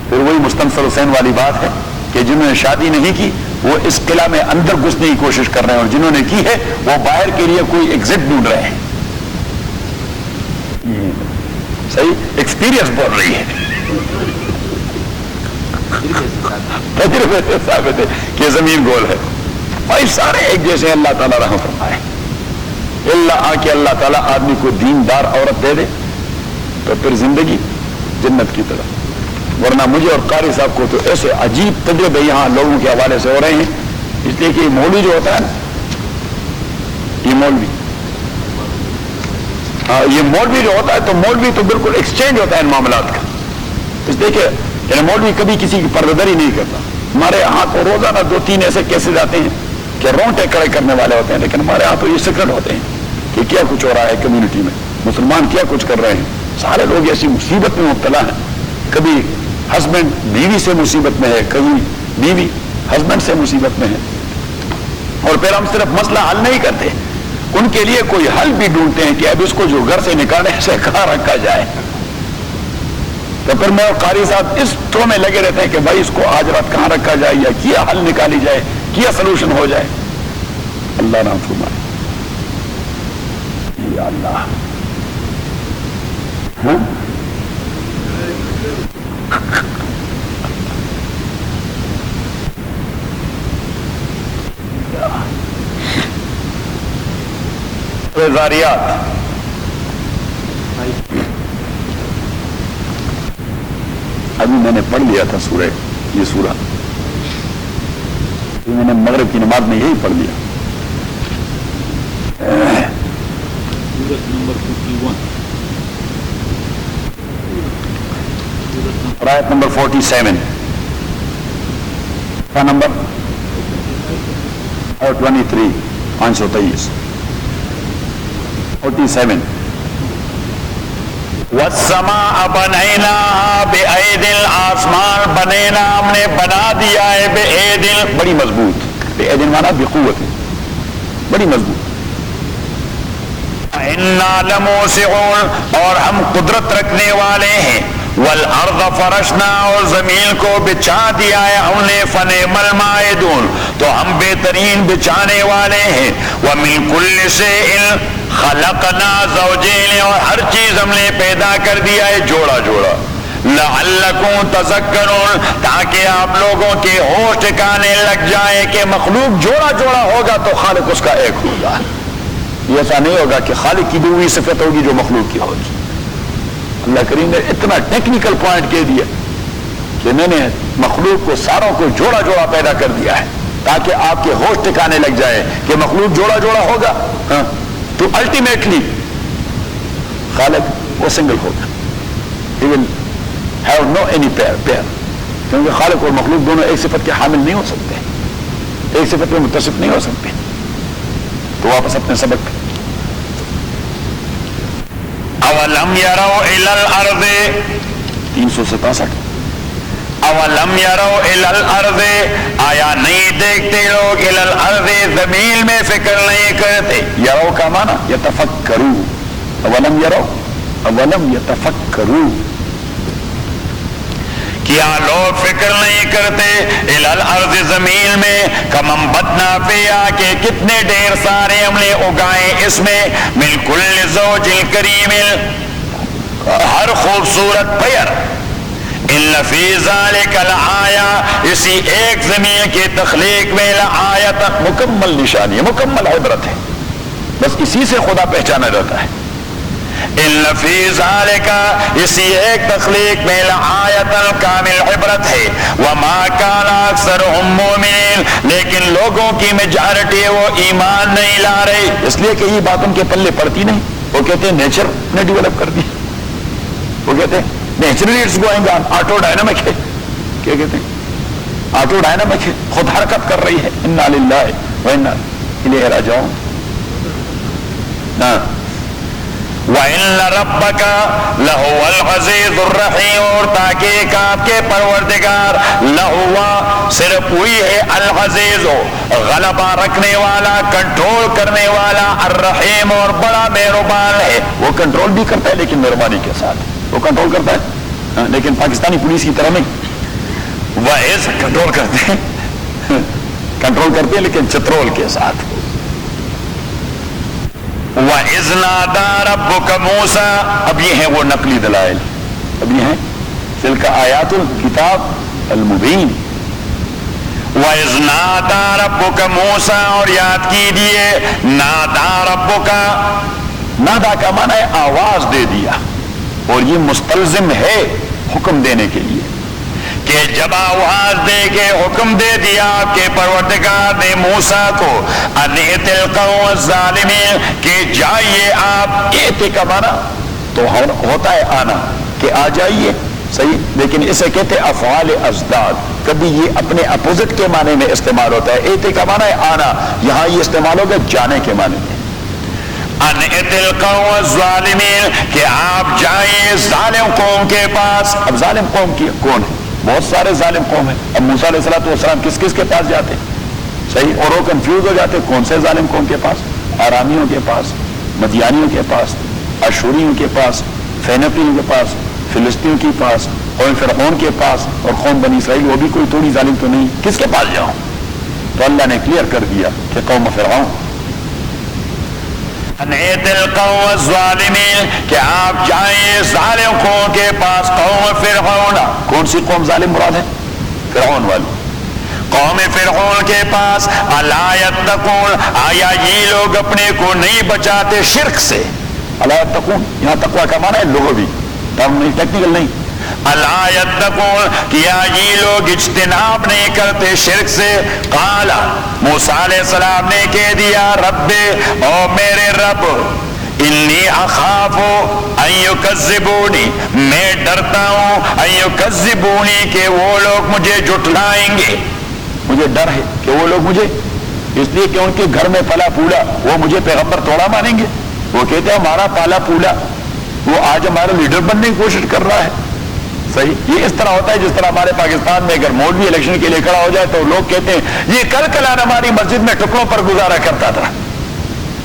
پھر وہی مستنصر حسین والی بات ہے کہ جنہوں نے شادی نہیں کی وہ اس قلعہ میں اندر گھسنے کی کوشش کر رہے ہیں، اور جنہوں نے کی ہے وہ باہر کے لیے کوئی ایگزٹ ڈھونڈ رہے ہیں۔ صحیح، ایکسپیرینس بول رہی ہے، تجربے سے ثابت ہے کہ زمین گول ہے۔ بھائی سارے ایک جیسے، اللہ تعالیٰ رحم فرمائے، اللہ آ کے اللہ تعالیٰ آدمی کو دیندار عورت دے دے تو پھر زندگی جنت کی طرف۔ ورنہ مجھے اور قاری صاحب کو تو ایسے عجیب تجربے یہاں لوگوں کے حوالے سے ہو رہے ہیں، اس لیے کہ یہ مولوی جو ہوتا ہے نا، یہ مولوی، ہاں یہ مولوی جو ہوتا ہے تو مولوی تو بالکل ایکسچینج ہوتا ہے ان معاملات کا۔ اس لیے کہ یعنی مولوی کبھی کسی کی پردہ نہیں کرتا۔ ہمارے یہاں تو روزانہ 2-3 ایسے کیسز آتے ہیں کہ رونٹے کڑے کرنے والے ہوتے ہیں، لیکن ہمارے یہاں تو یہ سیکرٹ ہوتے ہیں کہ کیا کچھ ہو رہا ہے کمیونٹی میں، مسلمان کیا کچھ کر رہے ہیں۔ سارے لوگ ایسی مصیبت میں مبتلا ہیں، کبھی ہسبینڈ بیوی سے مصیبت میں ہے، کبھی بیوی ہسبینڈ سے مصیبت میں ہے، اور پھر ہم صرف مسئلہ حل نہیں کرتے، ان کے لیے کوئی حل بھی ڈھونڈتے ہیں کہ اب اس کو جو گھر سے نکالنے سے کہاں رکھا جائے۔ تو پھر میں اور قاری صاحب اس تو میں لگے رہتے ہیں کہ بھائی اس کو آج رات کہاں رکھا جائے، یا کیا حل نکالی جائے، کیا سلوشن ہو جائے۔ اللہ نام فرمائے یا اللہ۔ ہاں زاریات، ابھی میں نے پڑھ لیا تھا سورہ، یہ سورہ میں نے مغرب کی نماز میں یہی پڑھ لیا۔ سورت نمبر 51، آیت نمبر 47 کا نمبر اور 23 523 47 والسماء بنیناہا بِأَیْدٍ آسمان بنینا ہم نے بنا دیا ہے بِأَیْدٍ بڑی مضبوط بِأَیْدٍ مانا بقوت بڑی مضبوط اِنَّا لَمُوسِعُونَ اور ہم قدرت رکھنے والے ہیں والارض فرشنا اور زمین کو بچھا دیا ہے ہم نے فنعم الماعدون تو ہم بہترین بچھانے والے ہیں ومن کل شیء خلقنا زوجین اور ہر چیز ہم نے پیدا کر دیا ہے جوڑا جوڑا لعلکم تذکرون تاکہ آپ لوگوں کے ہوش ٹھکانے لگ جائے کہ مخلوق جوڑا جوڑا ہوگا تو خالق اس کا ایک ہوگا یہ ایسا نہیں ہوگا کہ خالق کی بھی وہی صفت ہوگی جو مخلوق کی ہوگی اللہ کریم نے اتنا ٹیکنیکل پوائنٹ کہہ دیا کہ میں نے مخلوق کو ساروں کو جوڑا جوڑا پیدا کر دیا ہے تاکہ آپ کے ہوش ٹھکانے لگ جائے کہ مخلوق جوڑا جوڑا ہوگا تو الٹیمیٹلی خالق وہ سنگل ہوگا He will have no any pair کیونکہ خالق اور مخلوق دونوں ایک صفت کے حامل نہیں ہو سکتے ایک صفت میں متصف نہیں ہو سکتے تو واپس اپنے سبق اولم یروا الی الارض 367 اولم یروا الی الارض آیا نہیں دیکھتے لوگ الی الارض زمین میں فکر نہیں کرتے یرو کا معنی یتفکرو اولم یرو اولم یتفکرو کیا لوگ فکر نہیں کرتے الی الارض زمین میں کم انبتنا فیہا کہ کتنے ڈھیر سارے ہم نے اگائے اس میں من کل زوج کریم ہر خوبصورت پیر ان فی ذلک لآیہ اسی ایک زمین کی تخلیق میں لآیت مکمل نشانی ہے مکمل عبرت ہے بس اسی سے خدا پہچانا جاتا ہے ان فی ذالک اسی ایک تخلیق میں لآیت کامل عبرت ہے وما کان اکثرهم مؤمنین لیکن لوگوں کی میجارٹی وہ ایمان نہیں لا رہی اس لیے کہ یہ بات ان کے پلے پڑتی نہیں وہ کہتے ہیں نیچر نے ڈیولپ کر دی وہ کہتے ہیں naturally it's going on auto dynamic ہے کیا کہتے ہیں آٹو ڈائنامک ہے خود حرکت کر رہی ہے انا للہ و انا الیہ راجعون وَإِنَّ رَبَّكَ لَهُوَ الْعَزِيزُ الرَّحِيمُ اور تاکہ آپ کے پروردگار لہوا صرف وہی ہے العزیز غلبہ رکھنے والا کنٹرول کرنے والا الرحیم اور بڑا مہربان ہے وہ کنٹرول بھی کرتا ہے لیکن مہربانی کے ساتھ وہ کنٹرول کرتا ہے لیکن پاکستانی پولیس کی طرح نہیں وہ ایسے کنٹرول کرتے ہیں لیکن چترول کے ساتھ وَإِذْ نَادَى رَبُّكَ مُوسَىٰ اب یہ ہیں وہ نقلی دلائل اب یہ ہیں تلک آیات الکتاب المبین وَإِذْ نَادَى رَبُّكَ مُوسَىٰ اور یاد کیجئے نادا ربک نادا کا معنی ہے آواز دے دیا اور یہ مستلزم ہے حکم دینے کے لیے کہ جب آواز دے کے حکم دے دیا کہ پروردگار نے موسیٰ کو انِئْتِ الْقَوْمَ الظَّالِمِينَ کہ جائیے آپ ایتے کا معنی تو ہوتا ہے آنا کہ آ جائیے صحیح لیکن اسے کہتے ہیں افعال ازداد کبھی یہ اپنے اپوزٹ کے معنی میں استعمال ہوتا ہے ایتے کا معنی ہے آنا یہاں یہ استعمال ہوگا جانے کے معنی میں انِئْتِ الْقَوْمَ الظَّالِمِينَ کہ آپ جائیں ظالم قوم کے پاس اب ظالم قوم کی کون ہے بہت سارے ظالم قوم ہیں اب موسیٰ علیہ السلام کس کس کے پاس جاتے صحیح اور وہ کنفیوز ہو جاتے کون سے ظالم قوم کے پاس آرامیوں کے پاس مدیانیوں کے پاس اشوریوں کے پاس فینپیوں کے پاس فلسطینیوں کے پاس قوم فرعون کے پاس اور قوم بنی اسرائیل وہ بھی کوئی تھوڑی ظالم تو نہیں کس کے پاس جاؤں تو اللہ نے کلیئر کر دیا کہ قوم فرعون انِئْتِ الْقَوْمَ الظَّالِمِينَ کہ آپ جائیں ظالم قوم کے پاس قوم فرعون کون سی قوم ظالم مراد ہے فرعون والی قوم فرعون کے پاس الا یتقون آیا یہ لوگ اپنے کو نہیں بچاتے شرک سے الا یتقون یہاں تقوی کا معنی ہے لغوی ٹرم نہیں ٹیکنیکل نہیں الا یتقون کیا یہ لوگ اجتناب نہیں کرتے شرک سے قال موسیٰ علیہ السلام نے کہہ دیا رب او میرے رب انی اخاف ان یکذبونی، میں ڈرتا ہوں ان یکذبونی کہ وہ لوگ مجھے جھٹلائیں گے. مجھے ڈر ہے کہ وہ لوگ مجھے، اس لیے کہ ان کے گھر میں پلا پھولا وہ مجھے پیغمبر توڑا مانیں گے. وہ کہتے ہیں ہمارا پالا پھولا وہ آج ہمارا لیڈر بننے کی کوشش کر رہا ہے. صحیح، یہ اس طرح ہوتا ہے جس طرح ہمارے پاکستان میں اگر مولوی الیکشن کے لیے کھڑا ہو جائے تو لوگ کہتے ہیں یہ کل کلان ہماری مسجد میں ٹکڑوں پر گزارا کرتا تھا،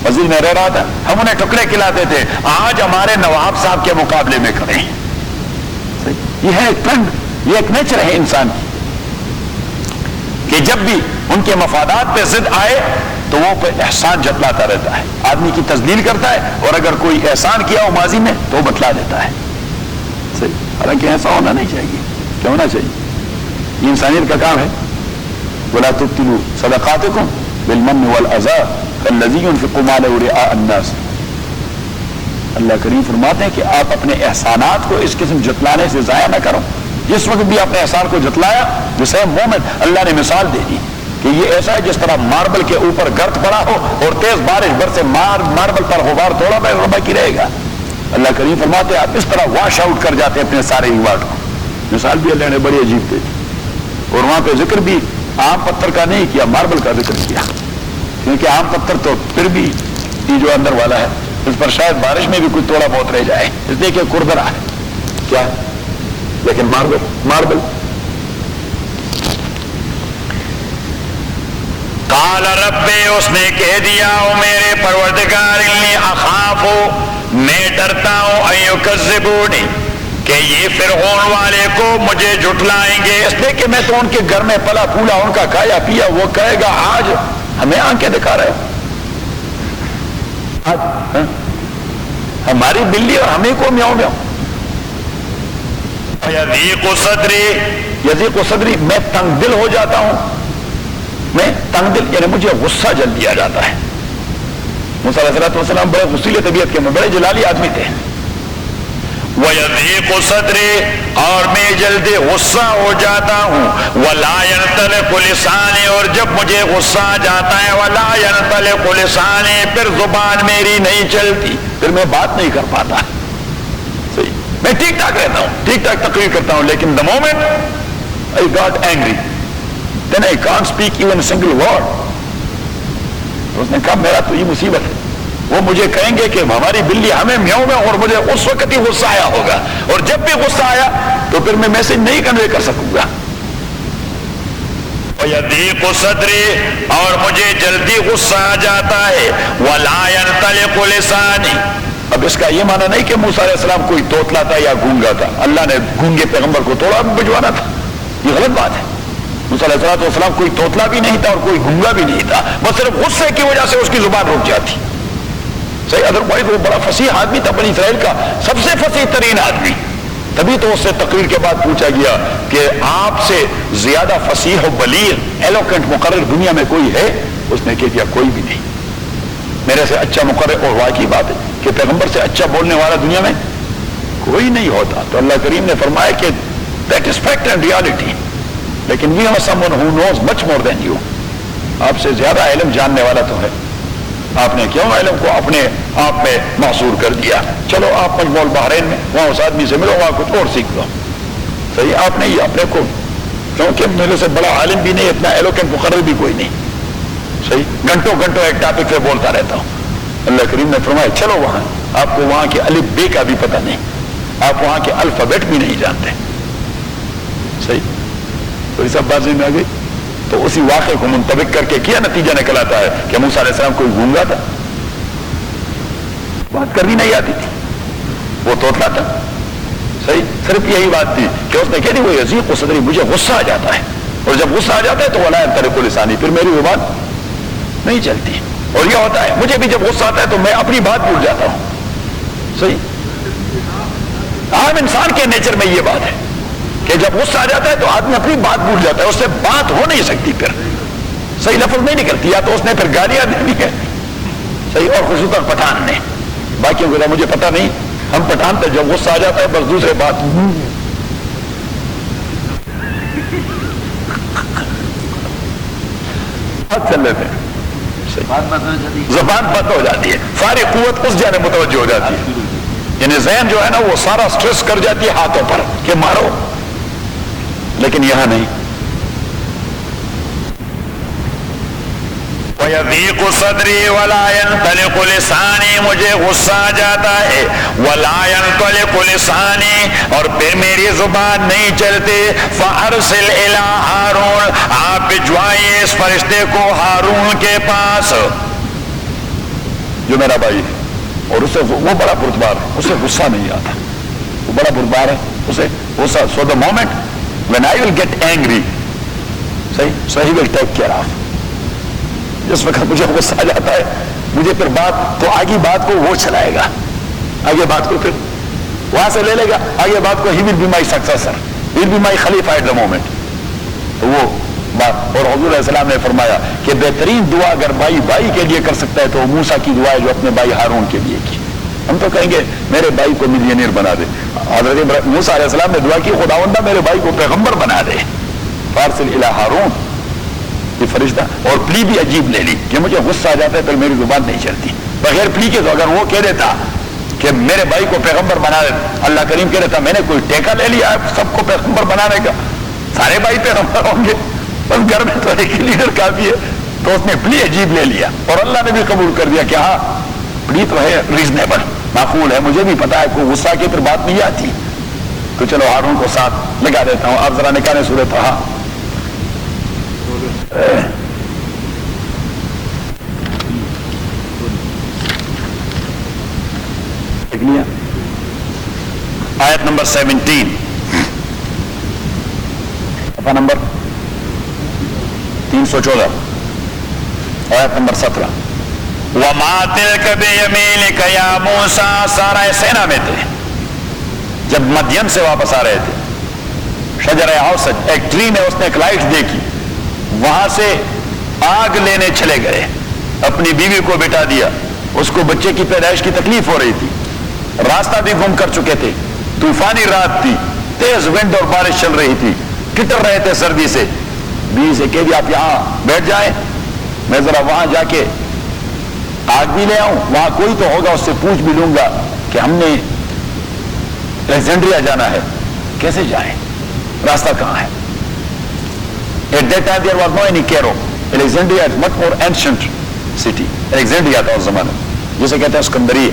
مسجد میں رہ رہا تھا، ہم انہیں ٹکڑے کھلاتے تھے، آج ہمارے نواب صاحب کے مقابلے میں کھڑے ہیں. صحیح، یہ ہے ایک ٹرینڈ، یہ ایک نیچر ہے انسان کی کہ جب بھی ان کے مفادات پہ ضد آئے تو وہ پہ احسان جتلاتا رہتا ہے، آدمی کی تذلیل کرتا ہے، اور اگر کوئی احسان کیا ہو ماضی میں تو وہ بتلا دیتا ہے. صحیح، حالانکہ ایسا ہونا نہیں چاہیے. کیا ہونا چاہیے؟ یہ انسانیت کا کام ہے. وَلَا تُبْطِلُوا صَدَقَاتِكُمْ بِالْمَنِّ وَالْأَذَىٰ كَالَّذِي يُنْفِقُ مَالَهُ رِئَاءَ النَّاسِ. اللہ کریم فرماتے ہیں کہ آپ اپنے احسانات کو اس قسم جتلانے سے ضائع نہ کرو. جس وقت بھی اپنے احسان کو جتلایا، جسے مومن اللہ نے مثال دے دی کہ یہ ایسا ہے جس طرح ماربل کے اوپر گرد پڑا ہو اور تیز بارش برسے ماربل پر غبار تھوڑا باقی رہے گا. اللہ کریم فرماتے ہیں آپ اس طرح واش آؤٹ کر جاتے ہیں اپنے سارے ریوارڈ کو. مثال بھی اللہ نے بڑی عجیب دے دی، اور وہاں پہ ذکر بھی عام پتھر کا نہیں کیا، ماربل کا ذکر کیا، کیونکہ عام پتھر تو پھر بھی یہ جو اندر والا ہے اس پر شاید بارش میں بھی کچھ تھوڑا بہت رہ جائے، اس لیے کہ کردرا ہے کیا، لیکن ماربل قال رب، اس نے کہہ دیا او میرے پروردگار، انی اخاف، میں ڈرتا ہوں ان یکذبونی کہ یہ فرعون والے کو مجھے جھٹلائیں گے. اس لیے کہ میں تو ان کے گھر میں پلا پھولا، ان کا کھایا پیا، وہ کہے گا آج ہمیں آنکھیں دکھا رہے ہو، ہماری بلی اور ہمیں کو میاؤں میاؤں. یضیق صدری، یضیق صدری، میں تنگ دل ہو جاتا ہوں. میں تنگ دل یعنی مجھے غصہ جل دیا جاتا ہے. موسیٰ علیہ السلام بڑے غصیلے طبیعت کے، بڑے جلالی آدمی تھے. وَيَضِيقُ صَدْرِي، اور میں جلدی غصہ ہو جاتا ہوں. وَلَا يَنْطَلِقُ لِسَانِي، اور جب مجھے غصہ آ جاتا ہے وَلَا يَنْطَلِقُ لِسَانِي، پھر زبان میری نہیں چلتی، پھر میں بات نہیں کر پاتا. صحیح، میں ٹھیک ٹھاک رہتا ہوں، ٹھیک ٹھاک تقریر کرتا ہوں، لیکن the moment I got angry then I can't speak even a single word. اس نے کہا میرا تو یہ مصیبت ہے. وہ مجھے کہیں گے کہ ہماری بلی ہمیں میاؤں میں، اور مجھے اس وقت ہی غصہ آیا ہوگا، اور جب بھی غصہ آیا تو پھر میں میسج نہیں کنوے کر سکوں گا. وَيَضِيقُ صَدْرِي، اور مجھے جلدی غصہ آ جاتا ہے. وَلَا يَنْطَلِقُ لِسَانِي، اب اس کا یہ معنی نہیں کہ موسیٰ علیہ السلام کوئی توتلا تھا یا گونگا تھا، اللہ نے گونگے پیغمبر کو توڑا بھجوانا تھا، یہ غلط بات ہے. موسیٰ علیہ السلام کوئی توتلا بھی نہیں تھا اور کوئی گونگا بھی نہیں تھا، بس صرف غصے کی وجہ سے اس کی زبان رک جاتی. صحیح، ادروائز وہ بڑا فصیح آدمی تھا، بنی اسرائیل کا سب سے فصیح ترین آدمی. تبھی تو اس سے تقریر کے بعد پوچھا گیا کہ آپ سے زیادہ فصیح و بلیغ ایلوکینٹ مقرر دنیا میں کوئی ہے؟ اس نے کہہ دیا کوئی بھی نہیں. میرے سے اچھا مقرر، اور واقعی بات ہے کہ پیغمبر سے اچھا بولنے والا دنیا میں کوئی نہیں ہوتا. تو اللہ کریم نے فرمایا کہ that is fact and reality, لیکن we have someone who knows much more than you. آپ سے زیادہ علم جاننے والا تو ہے، آپ نے کیوں علم کو اپنے آپ میں محصور کر دیا؟ چلو آپ مجموع البحرین میں وہاں اس آدمی سے ملو، وہاں کچھ اور سیکھ لو. صحیح، آپ نے یہ اپنے کو، کیونکہ میرے سے بڑا عالم بھی نہیں، اتنا ایلوکینٹ مقرر بھی کوئی نہیں. صحیح، گھنٹوں گھنٹوں ایک ٹاپک پہ بولتا رہتا ہوں. اللہ کریم نے فرمایا چلو وہاں، آپ کو وہاں کے الف بے کا بھی پتہ نہیں، آپ وہاں کے الفابیٹ بھی نہیں جانتے. صحیح، تو یہ سب بازی میں آ گئی. تو اسی واقعے کو منطبق کر کے کیا نتیجہ نکل آتا ہے کہ موسیٰ علیہ السلام کوئی گونگا تھا، بات کرنی نہیں آتی تھی، وہ توتلا تھا. صحیح، صرف یہی بات تھی کہ اس نے کہہ دی وہ یضیق صدری، مجھے غصہ آ جاتا ہے، اور جب غصہ آ جاتا ہے تو ولا ينطلق لسانی، پھر میری زبان نہیں چلتی. اور یہ ہوتا ہے مجھے بھی، جب غصہ آتا ہے تو میں اپنی بات بھول جاتا ہوں. صحیح، عام انسان کے نیچر میں یہ بات ہے کہ جب غصہ آ جاتا ہے تو آدمی اپنی بات بھول جاتا ہے، اس سے بات ہو نہیں سکتی، پھر صحیح لفظ نہیں نکلتی. یا تو اس نے پھر گالیاں دینی ہے، صحیح، اور خصوصاً پٹھان نے، باقیوں کو مجھے پتہ نہیں، ہم پٹھان تھے، جب غصہ آ جاتا ہے بس دوسرے بات چل رہے تھے. زبان بند ہو جاتی ہے، ساری قوت اس جانب متوجہ ہو جاتی ہے، یعنی ذہن جو ہے نا وہ سارا سٹریس کر جاتی ہے ہاتھوں پر کہ مارو، لیکن یہاں نہیں۔ وَيَضِيقُ صَدْرِي وَلَا يَنْطَلِقُ لِسَانِي، مجھے غصہ آ جاتا ہے، وَلَا يَنْطَلِقُ لِسَانِي، اور پھر میری زبان نہیں چلتی، فَأَرْسِلْ إِلَىٰ ہارون، آپ بھجوائیے اس فرشتے کو ہارون کے پاس، جو میرا بھائی ہے، اور اسے وہ بڑا بردبار ہے، اسے غصہ نہیں آتا، وہ بڑا بردبار ہے، اسے غصہ، so the moment when I will get angry, so he will take care of، جس وقت مجھے غصہ آ جاتا ہے، مجھے پھر بات تو آگے بات کو وہ چلائے گا، آگے بات کو پھر وہاں سے لے لے گا، آگے بات کو he will be my successor, he will be my khalifa at the moment، تو وہ بات۔ اور حضور علیہ السلام نے فرمایا کہ بہترین دعا اگر بھائی بھائی کے لیے کر سکتا ہے تو وہ موسیٰ کی دعا ہے جو اپنے بھائی ہارون کے لیے کی۔ ہم تو کہیں گے میرے بھائی کو ملینئر بنا دے، حضرت موسیٰ علیہ السلام نے دعا کی خداوندہ میرے بھائی کو پیغمبر بنا دے، فارسل الی ہارون، یہ فرشتہ، اور پلی بھی عجیب لے لی کہ مجھے غصہ آ جاتا ہے تو میری زبان نہیں چلتی، بغیر پلی کے تو اگر وہ کہہ دیتا کہ میرے بھائی کو پیغمبر بنا دے، اللہ کریم کہہ دیتا میں نے کوئی ٹیکہ لے لیا ہے سب کو پیغمبر بنانے کا، سارے بھائی پیغمبر ہوں گے، بس گھر میں تو ایک ہی لیڈر کافی ہے، تو اس نے پلی عجیب لے لیا، اور اللہ نے بھی قبول کر دیا کہ ہاں پلی تو ہے ریزنیبل، معقول ہے، مجھے بھی پتا ہے کوئی غصہ کی پھر بات نہیں آتی، تو چلو ہارون کو ساتھ لگا دیتا ہوں۔ آپ ذرا نکالیں سورۃ طٰہٰ، آیت نمبر 17، صفحہ نمبر 314، آیت نمبر 17۔ وَمَا تِلْكَ بِيَمِينِكَ يَا مُوسَىٰ، سارا سینا میں تھے جب مدین سے واپس آ رہے تھے، شجرہ اوسط ایک ٹری میں اس نے ایک لائٹ دیکھی، وہاں سے آگ لینے چلے گئے، اپنی بیوی کو بٹھا دیا، اس کو بچے کی پیدائش کی تکلیف ہو رہی تھی، راستہ بھی گم کر چکے تھے، طوفانی رات تھی، تیز ونڈ اور بارش چل رہی تھی، ٹٹر رہے تھے سردی سے، بیوی سے کہہ دیا آپ یہاں بیٹھ جائیں، میں ذرا وہاں جا کے آگ بھی لے آؤں، وہاں کوئی تو ہوگا اس سے پوچھ بھی لوں گا کہ ہم نے الیگزینڈریا جانا ہے، کیسے جائیں، راستہ کہاں ہے۔ At that time there was no any Cairo. Alexandria is much more ancient city. Alexandria تھا اس زمانے میں، جسے کہتے ہیں اسکندریہ۔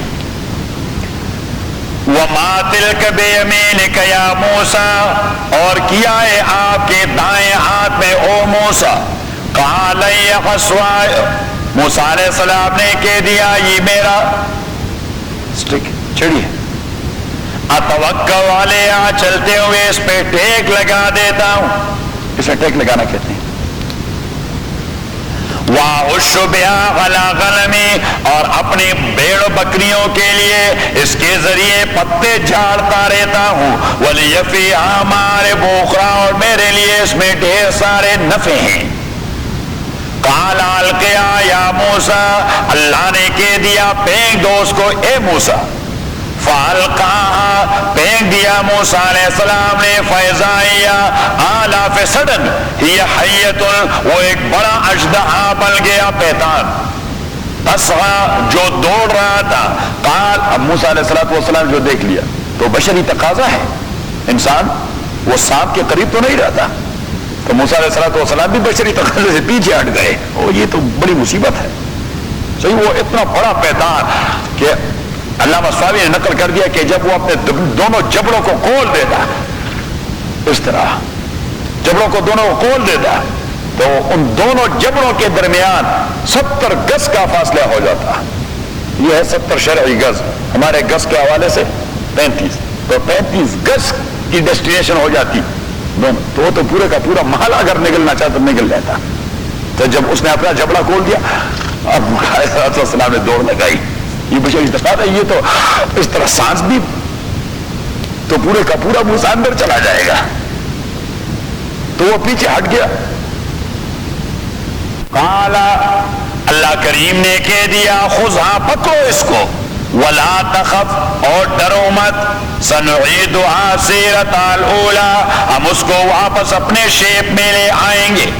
وَمَا تِلْكَ بِيَمِينِكَ يَا مُوسَىٰ، اور کیا ہے آپ کے دائیں ہاتھ میں او موسیٰ، قَالَ هِيَ عَصَايَ، موسیٰ علیہ السلام نے کہہ دیا یہ میرا اسٹک چھڑی ہے، اتوکل علیہا، چلتے ہوئے اس پہ ٹیک لگا دیتا ہوں، اسے ٹیک لگانا کہتے ہیں۔ وَأَحُشُّ بِهَا عَلَىٰ غَنَمِي، اور اپنی بھیڑ بکریوں کے لیے اس کے ذریعے پتے جھاڑتا رہتا ہوں، وَلِيَفِيهَا مَآرِبُ أُخْرَىٰ، اور میرے لیے اس میں ڈھیر سارے نفع ہیں۔ قَالَ أَلْقِهَا يَا مُوسَىٰ، اللہ نے کہہ دیا پھینک دو اس کو اے موسیٰ، فَأَلْقَاهَا، پھینک دیا موسیٰ علیہ السلام نے، فَإِذَا هِيَ آلَافِ سَڈن، هِيَ حَيَّةٌ، وہ ایک بڑا اژدہا بن گیا پیتان، تسعیٰ، جو دوڑ رہا تھا۔ قال، اب موسیٰ علیہ السلام جو دیکھ لیا تو بشری تقاضا ہے، انسان وہ سانپ کے قریب تو نہیں رہتا، تو موسیٰ علیہ السلام بھی بشری تقاضے سے پیچھے ہٹ گئے، اور یہ تو بڑی مصیبت ہے، صحیح، وہ اتنا بڑا پیتان کہ علامہ صاحب نے نقل کر دیا کہ جب وہ اپنے دونوں جبڑوں کو کھول دیتا، اس طرح جبڑوں کو دونوں کو کھول دیتا، تو ان دونوں جبڑوں کے درمیان 70 گز کا فاصلہ ہو جاتا، یہ ہے 70 شرعی گز، ہمارے گز کے حوالے سے 35، تو 35 گز کی ڈیسٹینیشن ہو جاتی دونوں، تو وہ تو پورے کا پورا محل اگر نگلنا چاہتا تو نگل لیتا۔ تو جب اس نے اپنا جبڑا کھول دیا، اب السلام نے دوڑ لگائی، یہ بشری تقاضا ہے، یہ تو اس طرح سانس بھی تو پورے کا پورا موسیٰ اندر چلا جائے گا، تو وہ پیچھے ہٹ گیا۔ قال، اللہ کریم نے کہہ دیا خذھا، پکڑو اس کو، ولا تخف، اور ڈرو مت، سنعیدھا سیرتھا الاولی، ہم اس کو واپس اپنے شیپ میں لے آئیں گے،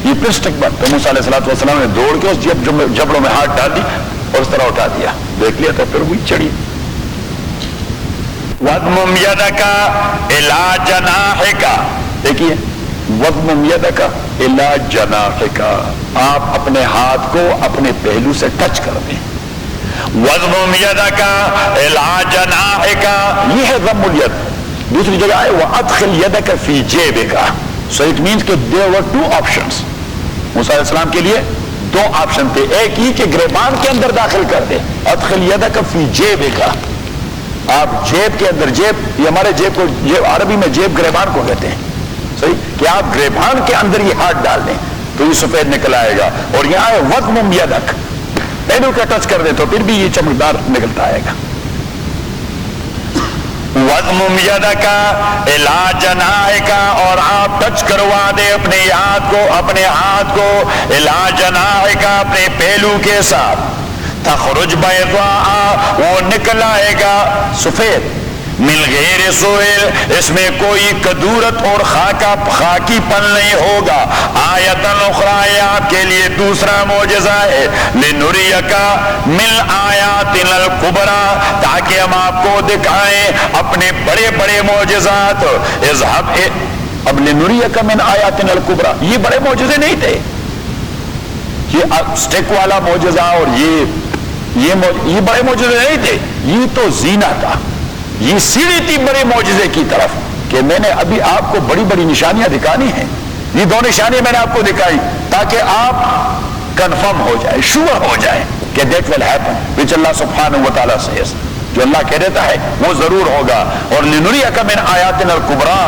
یہ پلاسٹک بات. تو موسیٰ علیہ السلام نے دوڑ کے اس جبڑوں میں ہاتھ ڈال دی اور اس طرح اٹھا دیا, دیکھ لیا تو پھر وہی چڑھی. وَضْمُمْ يَدَكَ إِلَىٰ جَنَاحِكَ, دیکھیے وَضْمُمْ يَدَكَ إِلَىٰ جَنَاحِكَ, آپ اپنے ہاتھ کو اپنے پہلو سے ٹچ کر دیں. وَضْمُمْ يَدَكَ إِلَىٰ جَنَاحِكَ, یہ ہے ضم الید. دوسری جگہ ہے وَأَدْخِلْ يَدَكَ فِي جَيْبِكَ. So it means کہ there were two options. موسیٰ علیہ السلام کے لیے دو آپشن تھے, ایک ہی کہ گریبان کے اندر داخل کر دے, ادخل یدک فی جیبک, آپ جیب کے اندر, جیب یہ ہمارے جیب کو عربی میں جیب گریبان کو کہتے ہیں, صحیح, کہ آپ گریبان کے اندر یہ ہاتھ ڈال دیں تو یہ سفید نکل آئے گا. اور یہاں ہے وضمم یدک, پہلو کا ٹچ کر دیں تو پھر بھی یہ چمکدار نکلتا آئے گا. وَضْمُمْ يَدَكَ إِلَىٰ جَنَاحِكَ, اور آپ ٹچ کروا دے اپنے ہاتھ کو إِلَىٰ جَنَاحِكَ, اپنے پہلو کے ساتھ. تَخْرُجْ بَيْضَاءَ, وہ نکل آئے گا سفید. مِنْ غَيْرِ سُوءٍ, اس میں کوئی کدورت اور خاکی پن نہیں ہوگا. آیَةً اُخْرَىٰ, یہ آپ کے لیے دوسرا معجزہ ہے. لِنُرِيَكَ مِنْ آیَاتِنَا الْكُبْرَىٰ, تاکہ ہم آپ کو دکھائیں اپنے بڑے بڑے معجزات. اذهب, اب لِنُرِيَكَ مِنْ آیَاتِنَا الْكُبْرَىٰ, یہ بڑے معجزے نہیں تھے, یہ سٹیک والا معجزہ اور یہ بڑے معجزے نہیں تھے, یہ تو زینہ تھا, یہ سیڑھی تھی بڑے معجزے کی طرف کہ میں نے ابھی آپ کو بڑی بڑی نشانیاں دکھانی ہیں. یہ دو نشانیاں میں نے آپ کو دکھائی تاکہ آپ کنفرم ہو جائے, شور ہو جائے کہ دیٹ ول ہیپن which اللہ سبحانہ و تعالیٰ says, جو اللہ کہہ دیتا ہے وہ ضرور ہوگا. اور لنریک من آیاتنا الکبریٰ,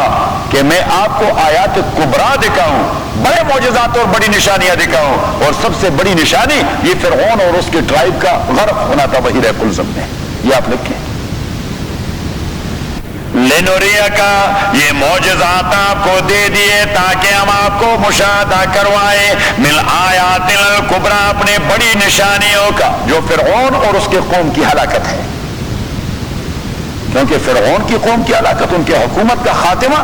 کہ میں آپ کو آیات کبریٰ دکھاؤں, بڑے معجزات اور بڑی نشانیاں دکھاؤں. اور سب سے بڑی نشانی یہ فرعون اور اس کے ٹرائب کا غرق ہونا تھا بحیرہ قلزم میں. یہ آپ لکھیں لنوریکا, یہ معجزات آپ کو دے دیے تاکہ ہم آپ کو مشاہدہ کروائیں. من آیات الکبریٰ, اپنے بڑی نشانیوں کا, جو فرعون اور اس کے قوم کی ہلاکت ہے. کیونکہ فرعون کی قوم کی ہلاکت, ان کے حکومت کا خاتمہ,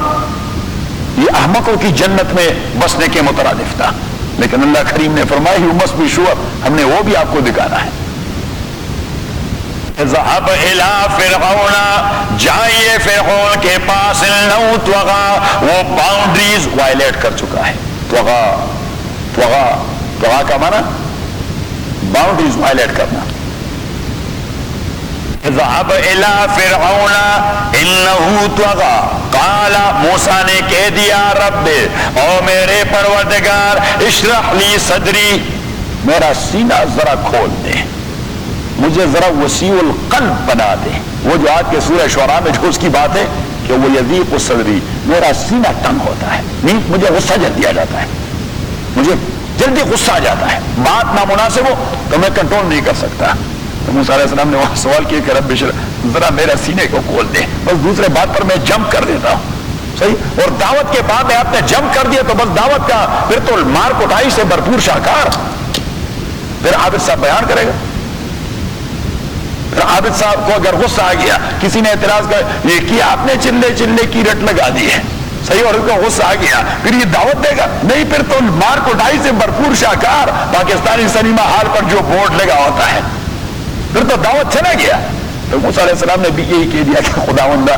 یہ احمقوں کی جنت میں بسنے کے مترادف تھا. لیکن اللہ کریم نے فرمایا یو مسٹ بی شور, ہم نے وہ بھی آپ کو دکھانا ہے. اذهب الى فرعون, جائیے فرعون کے پاس. انه طغى, وہ باؤنڈریز وائلیٹ کر چکا ہے. طغى کا معنی باؤنڈریز وائلیٹ کرنا. اذهب الى فرعون انه طغى, قال, موسیٰ نے کہہ دیا, رب, او میرے پروردگار, اشرح لی صدری, میرا سینہ ذرا کھول دے, مجھے ذرا وسیع القلب بنا دے. وہ جو آج کے سورہ شعراء میں جو اس کی بات ہے کہ وہ یضیق صدری, میرا سینہ تنگ ہوتا ہے, نہیں مجھے غصہ جلدی آ جاتا ہے, مجھے جلدی غصہ آ جاتا ہے, بات نامناسب ہو تو میں کنٹرول نہیں کر سکتا. تو موسیٰ علیہ السلام نے وہاں سوال کیا کہ رب ذرا میرا سینے کو کھول دے, بس دوسرے بات پر میں جمپ کر دیتا ہوں. صحیح, اور دعوت کے بعد آپ نے جمپ کر دیا تو بس دعوت کا پھر تو مار کٹائی سے بھرپور شاہکار. پھر عابد صاحب بیان کرے گا. پھر عابد صاحب کو اگر غصہ آ گیا, کسی نے اعتراض کر یہ کیا آپ نے, چلے کی رٹ لگا دی ہے, صحیح, اور ان کو غصہ آ گیا, پھر یہ دعوت دے گا نہیں, پھر تو مار کٹائی سے بھرپور شاہکار. پاکستانی سنیما ہال پر جو بورڈ لگا ہوتا ہے, پھر تو دعوت چلا گیا. تو موسیٰ علیہ السلام نے بھی یہی کہہ دیا کہ خداوندہ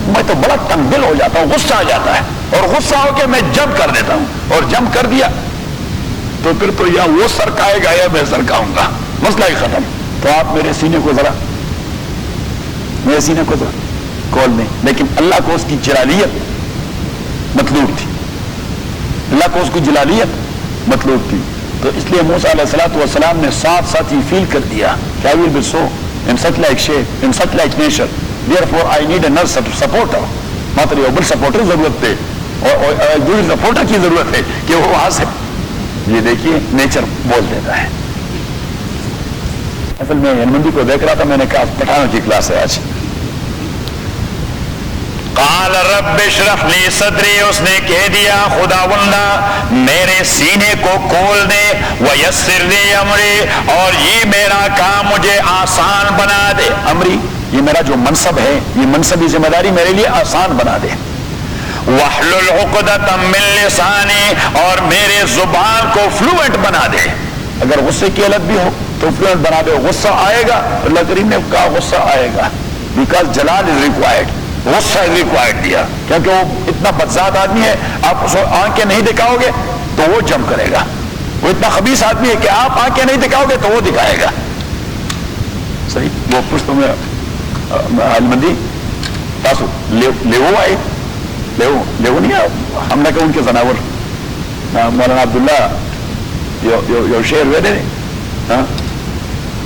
میں تو بڑا تنگ دل ہو جاتا ہوں, غصہ آ جاتا ہے, اور غصہ ہو کے میں جمپ کر دیتا ہوں, اور جمپ کر دیا تو پھر تو یا وہ سرکائے گا یا میں سرکاؤں گا, مسئلہ ہی ختم. تو آپ میرے سینے کو ذرا کھول دیں. لیکن اللہ کو اس کی جلالیت مطلوب تھی, اللہ کو اس کی جلالیت مطلوب تھی. تو اس لیے موسیٰ علیہ السلام نے ساتھ ساتھ یہ فیل کر دیا کہ I will be so in such like shape, in such like nature, therefore I need another supporter. ماتری اوبل سپورٹر ضرورت ہے, اور دوسری سپورٹر کی ضرورت ہے کہ وہ وہاں سے, یہ دیکھیے نیچر بول دیتا ہے. اصل میں ہنمندی کو دیکھ رہا تھا, میں نے کہا پٹھانوں کی کلاس ہے آج. قال رب اشرح لی صدری, اس نے کہہ دیا خداوندہ میرے سینے کو کھول دے, ویسر لی امری, اور یہ میرا کام مجھے آسان بنا دے. امری, یہ میرا جو منصب ہے, یہ منصبی ذمہ داری میرے لیے آسان بنا دے. وَاحْلُلْ عُقْدَةً مِّن لِّسَانِي، اور میرے زبان کو فلوئنٹ بنا دے. اگر غصے کی حالت بھی ہو تو فلوئنٹ بنا دے. غصہ آئے گا، اللہ کریم نے کہا غصہ آئے گا، بیکاز جلال از ریکوائرڈ، غصہ از ریکوائرڈ دیا، کیونکہ وہ اتنا بدذات آدمی ہے، آپ اس کو آنکھیں نہیں دکھاؤ گے تو وہ جم کرے گا. وہ اتنا خبیث آدمی ہے کہ آپ آنکھیں نہیں دکھاؤ گے تو وہ دکھائے گا. صحیح. وہ پشتوں میں علمندی تاسو لیو آئے، لیو نہیں آئے، ہم نے کہا ان کے زناور مولانا عبداللہ یو شعر ویلے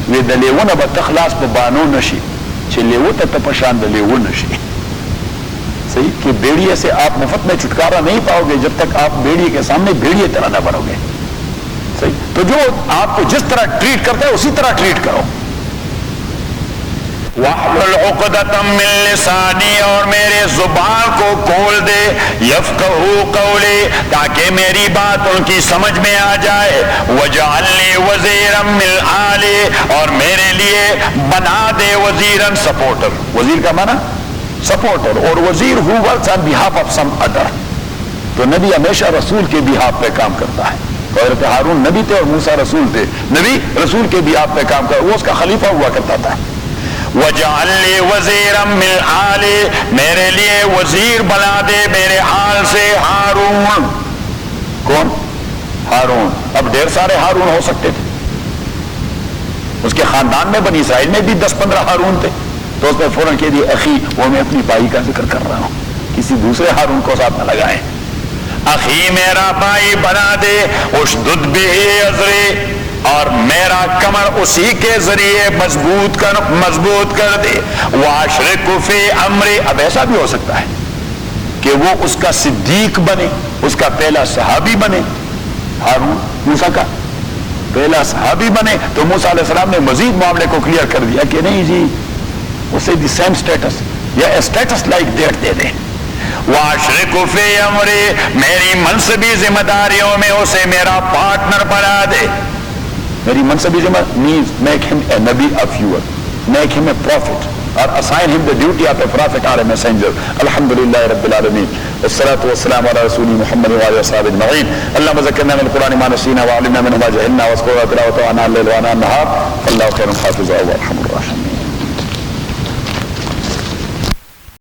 وی د لیوونه به تخلاص په بانو نشي چې لیو ته پشان د لیو نشي. صحیح کہ بھیڑیے سے آپ مفت میں چھٹکارا نہیں پاؤ گے جب تک آپ بھیڑیے کے سامنے بھیڑیے طرح نہ بنو گے. صحیح. تو جو آپ کو جس طرح ٹریٹ کرتا ہے اسی طرح ٹریٹ کرو. وَاحْلُلْ عُقْدَةً مِّن لِّسَانِي، اور میرے زبان کو کھول دے، یفقہوا قولی، تاکہ میری بات ان کی سمجھ میں آ جائے. وَاجْعَلْ لِي وَزِيرًا مِّنْ أَهْلِي، اور میرے لیے بنا دے وزیراً، سپورٹر. وزیر کا معنی سپورٹر، اور وزیر who works on behalf of some other. تو نبی ہمیشہ رسول کے behalf پہ کام کرتا ہے. حضرت ہارون نبی تھے اور موسیٰ رسول تھے. نبی رسول کے behalf پہ کام کرتا، وہ اس کا خلیفہ ہوا کرتا تھا. وَاجْعَلْ لِي وَزِيرًا مِّنْ أَهْلِي، میرے لیے وزیر بنا دے میرے آل سے ہارون. کون؟ ہارون. اب ڈھیر سارے ہارون ہو سکتے تھے، اس کے خاندان میں بنی اسرائیل میں بھی 10-15 ہارون تھے، تو اس نے فوراً کہہ دیا اخی، وہ میں اپنی بھائی کا ذکر کر رہا ہوں، کسی دوسرے ہارون کو ساتھ نہ لگائیں. اخی میرا بھائی بنا دے، اشدد بہ اذری، اور میرا کمر اسی کے ذریعے مضبوط کر دے. واشرک فی امری، اب ایسا بھی ہو سکتا ہے کہ وہ اس کا صدیق بنے، اس کا پہلا صحابی بنے. ہارون موسیٰ کا پہلا صحابی بنے تو موسیٰ علیہ السلام نے مزید معاملے کو کلیئر کر دیا کہ نہیں جی، اسے دی سیم اسٹیٹس یا اسٹیٹس لائک دیٹ دے دیں. واشرک فی امری، میری منصبی ذمہ داریوں میں اسے میرا پارٹنر بنا دے. میری منصبی ذمہ means make him a nabi of you, make him a prophet, or assign him the duty of a prophet or a messenger. الحمدللہ رب العالمین، والصلاة والسلام على رسول محمد وعلى اصحابہ اجمعین. اللهم ذکرنا من القرآن ما نسینا وعلمنا منه ما جهلنا واذكرنا تلاوته آناء الليل وآناء النهار، فالله خير حافظا وارحم الراحمين.